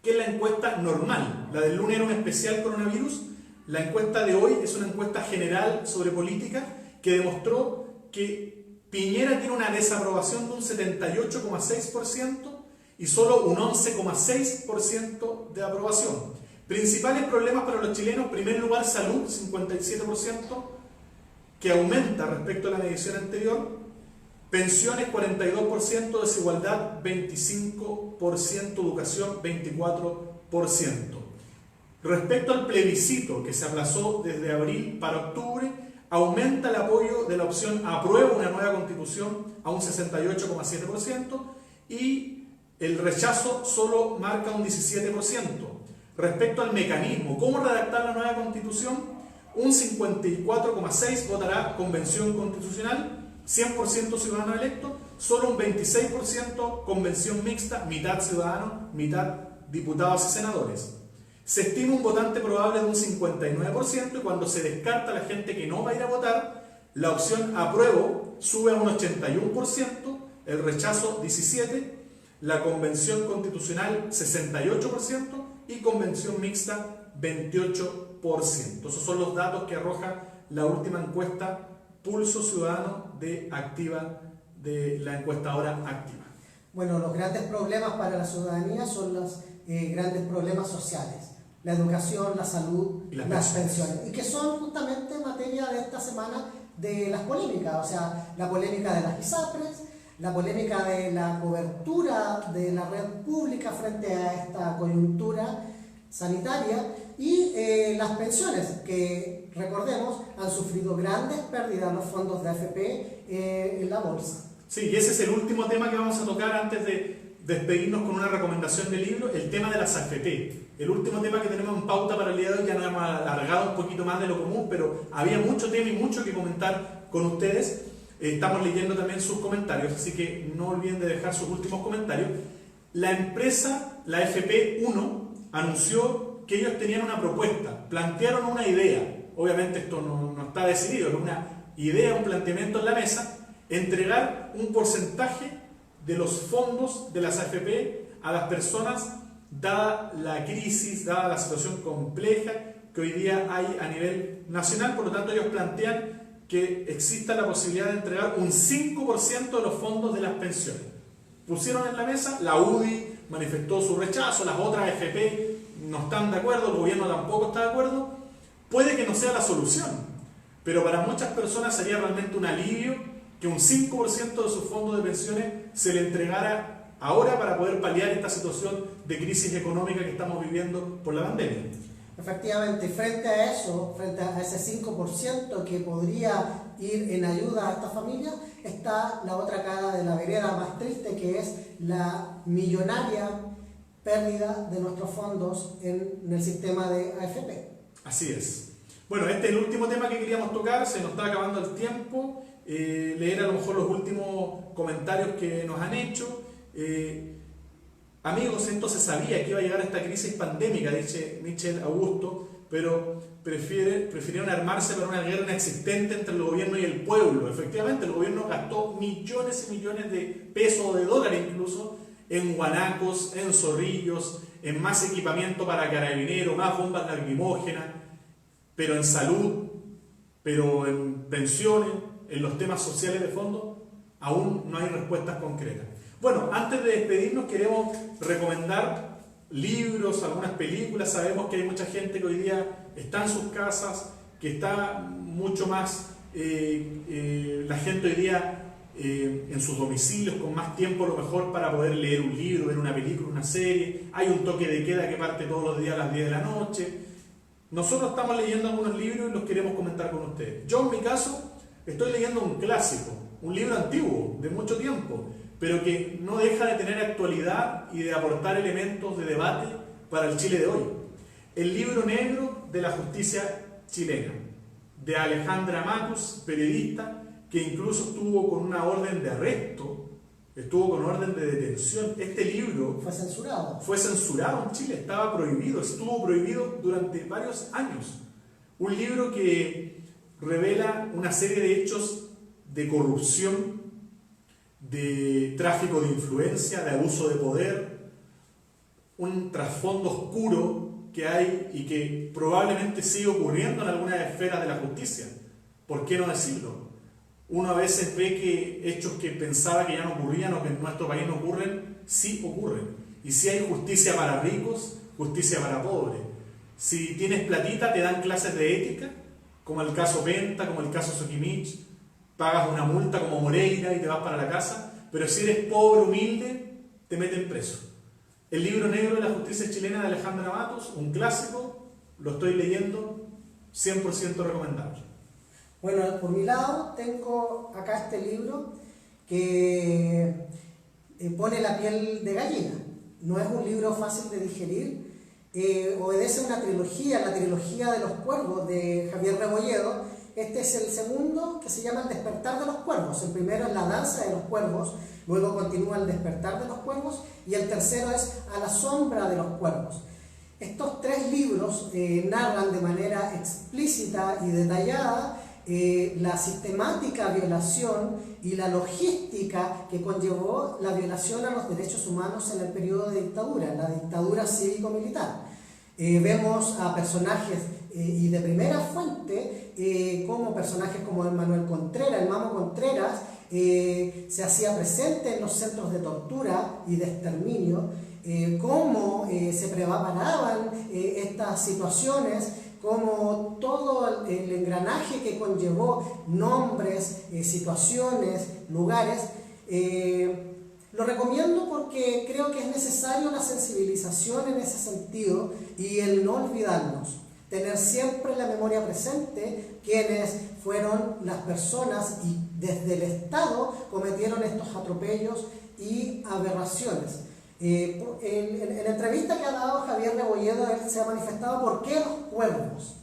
que es la encuesta normal. La del lunes era un especial coronavirus. La encuesta de hoy es una encuesta general sobre política que demostró que Piñera tiene una desaprobación de un 78,6% y solo un 11,6% de aprobación. Principales problemas para los chilenos: primer lugar, salud, 57%, que aumenta respecto a la medición anterior. Pensiones 42%, desigualdad 25%, educación 24%. Respecto al plebiscito que se aplazó desde abril para octubre, aumenta el apoyo de la opción apruebo una nueva constitución a un 68,7% y el rechazo solo marca un 17%. Respecto al mecanismo, ¿cómo redactar la nueva constitución? Un 54,6% votará convención constitucional, 100% ciudadano electo, solo un 26% convención mixta, mitad ciudadanos, mitad diputados y senadores. Se estima un votante probable de un 59% y cuando se descarta la gente que no va a ir a votar, la opción apruebo sube a un 81%, el rechazo 17%, la convención constitucional 68% y convención mixta 28%. Esos son los datos que arroja la última encuesta Pulso Ciudadano de la encuestadora Activa. Bueno, los grandes problemas para la ciudadanía son los grandes problemas sociales. La educación, la salud, y las pensiones. Y que son justamente materia de esta semana de las polémicas. O sea, la polémica de las ISAPRES, la polémica de la cobertura de la red pública frente a esta coyuntura sanitaria y las pensiones, que recordemos han sufrido grandes pérdidas los fondos de AFP en la bolsa. Sí, y ese es el último tema que vamos a tocar antes de despedirnos con una recomendación de libro, el tema de las AFP. El último tema que tenemos en pauta para el día de hoy, ya nos hemos alargado un poquito más de lo común, pero había mucho tema y mucho que comentar con ustedes. Estamos leyendo también sus comentarios, así que no olviden de dejar sus últimos comentarios. La empresa, la FP1, anunció que ellos tenían una propuesta, plantearon una idea. Obviamente esto no está decidido, es una idea, un planteamiento en la mesa, entregar un porcentaje de los fondos de las AFP a las personas, dada la crisis, dada la situación compleja que hoy día hay a nivel nacional. Por lo tanto, ellos plantean que exista la posibilidad de entregar un 5% de los fondos de las pensiones. Pusieron en la mesa, la UDI manifestó su rechazo, las otras AFP no están de acuerdo, el gobierno tampoco está de acuerdo. Puede que no sea la solución, pero para muchas personas sería realmente un alivio que un 5% de sus fondos de pensiones se le entregara ahora para poder paliar esta situación de crisis económica que estamos viviendo por la pandemia. Efectivamente, frente a eso, frente a ese 5% que podría ir en ayuda a esta familia, está la otra cara de la vereda más triste, que es la millonaria pérdida de nuestros fondos en el sistema de AFP. Así es. Bueno, este es el último tema que queríamos tocar, se nos está acabando el tiempo. Leer a lo mejor los últimos comentarios que nos han hecho. Amigos, esto se sabía que iba a llegar a esta crisis pandémica, dice Michel Augusto, pero prefirieron armarse para una guerra inexistente entre el gobierno y el pueblo. Efectivamente, el gobierno gastó millones y millones de pesos o de dólares incluso en guanacos, en zorrillos, en más equipamiento para carabineros, más bombas lacrimógenas, pero en salud, pero en pensiones, en los temas sociales de fondo, aún no hay respuestas concretas. Bueno, antes de despedirnos queremos recomendar libros, algunas películas. Sabemos que hay mucha gente que hoy día está en sus casas, que está mucho más, la gente hoy día en sus domicilios con más tiempo a lo mejor para poder leer un libro, ver una película, una serie. Hay un toque de queda que parte todos los días a las 10 de la noche. Nosotros estamos leyendo algunos libros y los queremos comentar con ustedes. Yo en mi caso estoy leyendo un clásico, un libro antiguo, de mucho tiempo, pero que no deja de tener actualidad y de aportar elementos de debate para el Chile de hoy. El libro negro de la justicia chilena, de Alejandra Matus, periodista, que incluso estuvo con una orden de arresto, estuvo con orden de detención. Este libro fue censurado. Fue censurado en Chile, estaba prohibido, estuvo prohibido durante varios años. Un libro que revela una serie de hechos de corrupción, de tráfico de influencia, de abuso de poder, un trasfondo oscuro que hay y que probablemente sigue ocurriendo en algunas esferas de la justicia. ¿Por qué no decirlo? Uno a veces ve que hechos que pensaba que ya no ocurrían o que en nuestro país no ocurren, sí ocurren. Y si hay justicia para ricos, justicia para pobres. Si tienes platita, te dan clases de ética, como el caso Penta, como el caso Soquimich, pagas una multa como Moreira y te vas para la casa, pero si eres pobre, humilde, te meten preso. El libro negro de la justicia chilena de Alejandra Matos, un clásico, lo estoy leyendo, 100% recomendable. Bueno, por mi lado tengo acá este libro que pone la piel de gallina. No es un libro fácil de digerir, obedece una trilogía, la trilogía de los cuervos de Javier Rebolledo. Este es el segundo, que se llama El despertar de los cuervos. El primero es La danza de los cuervos, luego continúa El despertar de los cuervos y el tercero es A la sombra de los cuervos. Estos tres libros narran de manera explícita y detallada la sistemática violación y la logística que conllevó la violación a los derechos humanos en el periodo de dictadura, en la dictadura cívico-militar. Vemos a personajes y de primera fuente, como personajes como Manuel Contreras, el Mamo Contreras, se hacía presente en los centros de tortura y de exterminio, cómo se preparaban estas situaciones, como todo el engranaje que conllevó nombres, situaciones, lugares. Lo recomiendo porque creo que es necesario la sensibilización en ese sentido y el no olvidarnos, tener siempre en la memoria presente quiénes fueron las personas y desde el Estado cometieron estos atropellos y aberraciones. En la entrevista que ha dado Javier Rebolledo, él se ha manifestado por qué los cuervos.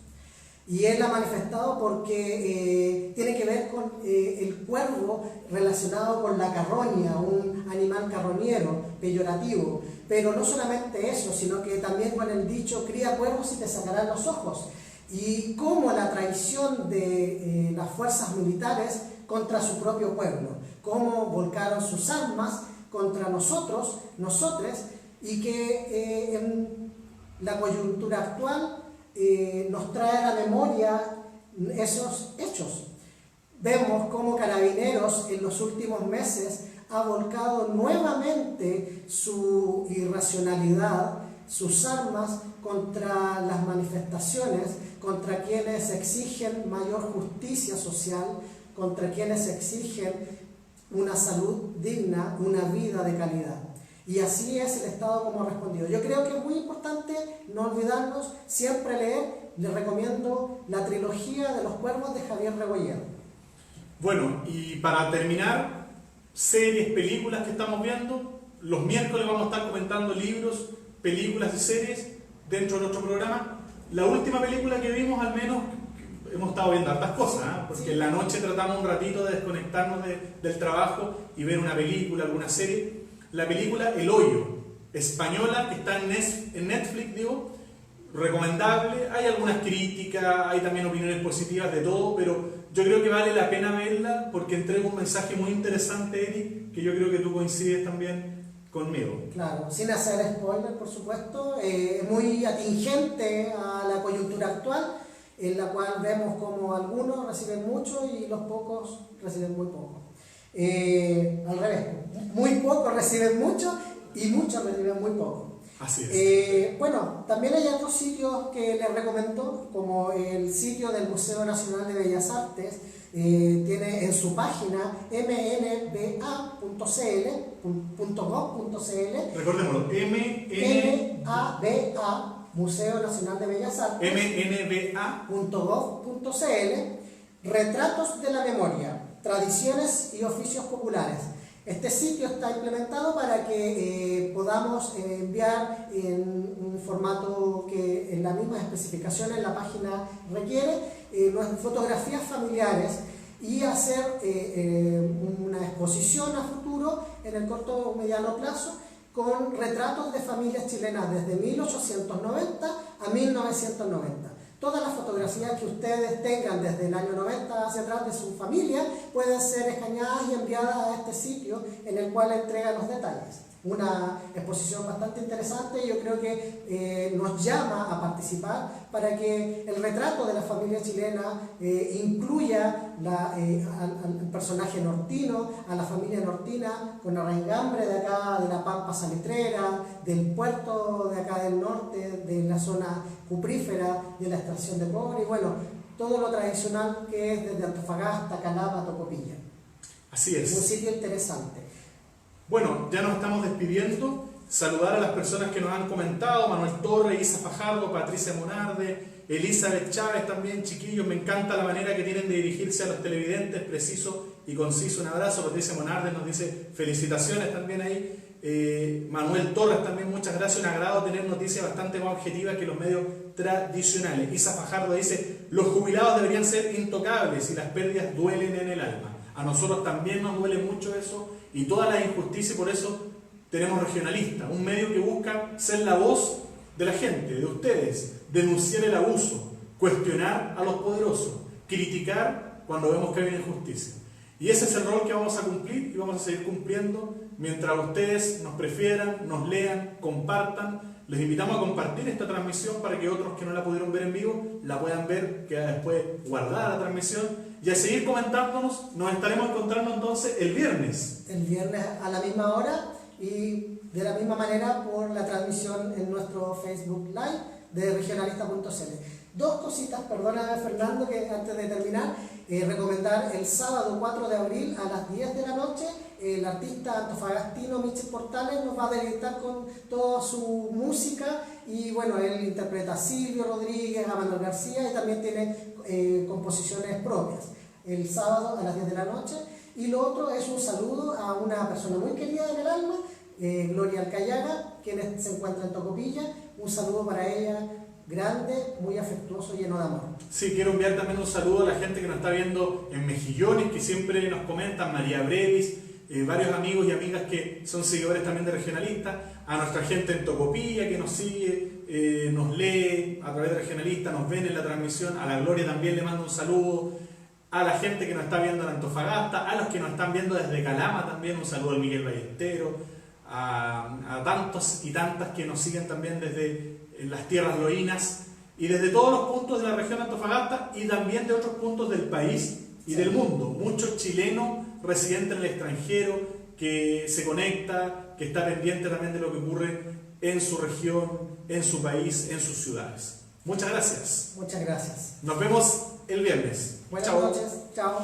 Y él ha manifestado porque tiene que ver con el cuervo relacionado con la carroña, un animal carroñero, peyorativo. Pero no solamente eso, sino que también con el dicho, cría cuervos y te sacarán los ojos. Y cómo la traición de las fuerzas militares contra su propio pueblo, cómo volcaron sus armas contra nosotros, nosotres, y que en la coyuntura actual nos trae a la memoria esos hechos. Vemos cómo Carabineros en los últimos meses ha volcado nuevamente su irracionalidad, sus armas contra las manifestaciones, contra quienes exigen mayor justicia social, contra quienes exigen una salud digna, una vida de calidad. Y así es el Estado como ha respondido. Yo creo que es muy importante no olvidarnos, siempre leer. Les recomiendo la trilogía de los cuervos de Javier Rebolledo. Bueno, y para terminar, series, películas que estamos viendo. Los miércoles vamos a estar comentando libros, películas y series dentro de nuestro programa. La última película que vimos, al menos, hemos estado viendo hartas cosas, ¿eh? Porque sí, en la noche tratamos un ratito de desconectarnos del trabajo y ver una película, alguna serie. La película El Hoyo, española, que está en Netflix, digo, recomendable. Hay algunas críticas, hay también opiniones positivas de todo, pero yo creo que vale la pena verla porque entrega un mensaje muy interesante, Eric, que yo creo que tú coincides también conmigo. Claro, sin hacer spoiler, por supuesto, muy atingente a la coyuntura actual, en la cual vemos como algunos reciben mucho y los pocos reciben muy poco. Al revés, muy pocos reciben mucho y muchos reciben muy poco. Así es. Bueno, también hay otros sitios que les recomiendo, como el sitio del Museo Nacional de Bellas Artes. Tiene en su página mnba.gov.cl. Recordémoslo, MNABA, Museo Nacional de Bellas Artes, mnba.gov.cl. Retratos de la memoria, tradiciones y oficios populares. Este sitio está implementado para que podamos enviar en un formato que en las mismas especificaciones la página requiere, fotografías familiares y hacer una exposición a futuro en el corto o mediano plazo con retratos de familias chilenas desde 1890 a 1990. Todas las fotografías que ustedes tengan desde el año 90 hacia atrás de su familia pueden ser escaneadas y enviadas a este sitio en el cual entrega los detalles. Una exposición bastante interesante y yo creo que nos llama a participar para que el retrato de la familia chilena incluya al personaje nortino, a la familia nortina con arraigambre de acá de la Pampa Salitrera, del puerto de acá del norte, de la zona cuprífera, de la extracción de cobre. Y bueno, todo lo tradicional que es desde Antofagasta, Calama, Tocopilla. Así es. Un sitio interesante. Bueno, ya nos estamos despidiendo. Saludar a las personas que nos han comentado: Manuel Torres, Isa Fajardo, Patricia Monarde, Elizabeth Chávez también. Chiquillos, me encanta la manera que tienen de dirigirse a los televidentes, preciso y conciso. Un abrazo. Patricia Monarde nos dice felicitaciones también ahí. Manuel Torres también, muchas gracias. Un agrado tener noticias bastante más objetivas que los medios tradicionales. Isa Fajardo dice: los jubilados deberían ser intocables y las pérdidas duelen en el alma. A nosotros también nos duele mucho eso y toda la injusticia, y por eso tenemos Regionalista, un medio que busca ser la voz de la gente, de ustedes, denunciar el abuso, cuestionar a los poderosos, criticar cuando vemos que hay una injusticia. Y ese es el rol que vamos a cumplir y vamos a seguir cumpliendo mientras ustedes nos prefieran, nos lean, compartan. Les invitamos a compartir esta transmisión para que otros que no la pudieron ver en vivo la puedan ver, queda después guardada la transmisión, y a seguir comentándonos. Nos estaremos encontrando entonces el viernes. El viernes a la misma hora y de la misma manera por la transmisión en nuestro Facebook Live de regionalista.cl. Dos cositas, perdóname Fernando, que antes de terminar, recomendar el sábado 4 de abril a las 10 de la noche, el artista antofagastino Michel Portales nos va a deleitar con toda su música, y bueno, él interpreta a Silvio Rodríguez, a Manuel García, y también tiene composiciones propias. El sábado a las 10 de la noche. Y lo otro es un saludo a una persona muy querida en el alma, Gloria Alcayaga, quien se encuentra en Tocopilla. Un saludo para ella, grande, muy afectuoso, lleno de amor. Sí, quiero enviar también un saludo a la gente que nos está viendo en Mejillones, que siempre nos comentan, María Brevis, varios amigos y amigas que son seguidores también de Regionalista, a nuestra gente en Tocopilla que nos sigue, nos lee a través de Regionalista, nos ven en la transmisión. A la Gloria también le mando un saludo. A la gente que nos está viendo en Antofagasta, a los que nos están viendo desde Calama también, un saludo al Miguel Ballestero, a tantos y tantas que nos siguen también desde las tierras loínas y desde todos los puntos de la región de Antofagasta y también de otros puntos del país y del mundo. Muchos chilenos residentes en el extranjero que se conecta, que está pendiente también de lo que ocurre en su región, en su país, en sus ciudades. Muchas gracias. Muchas gracias. Nos vemos el viernes. Buenas Chao. noches. Chao.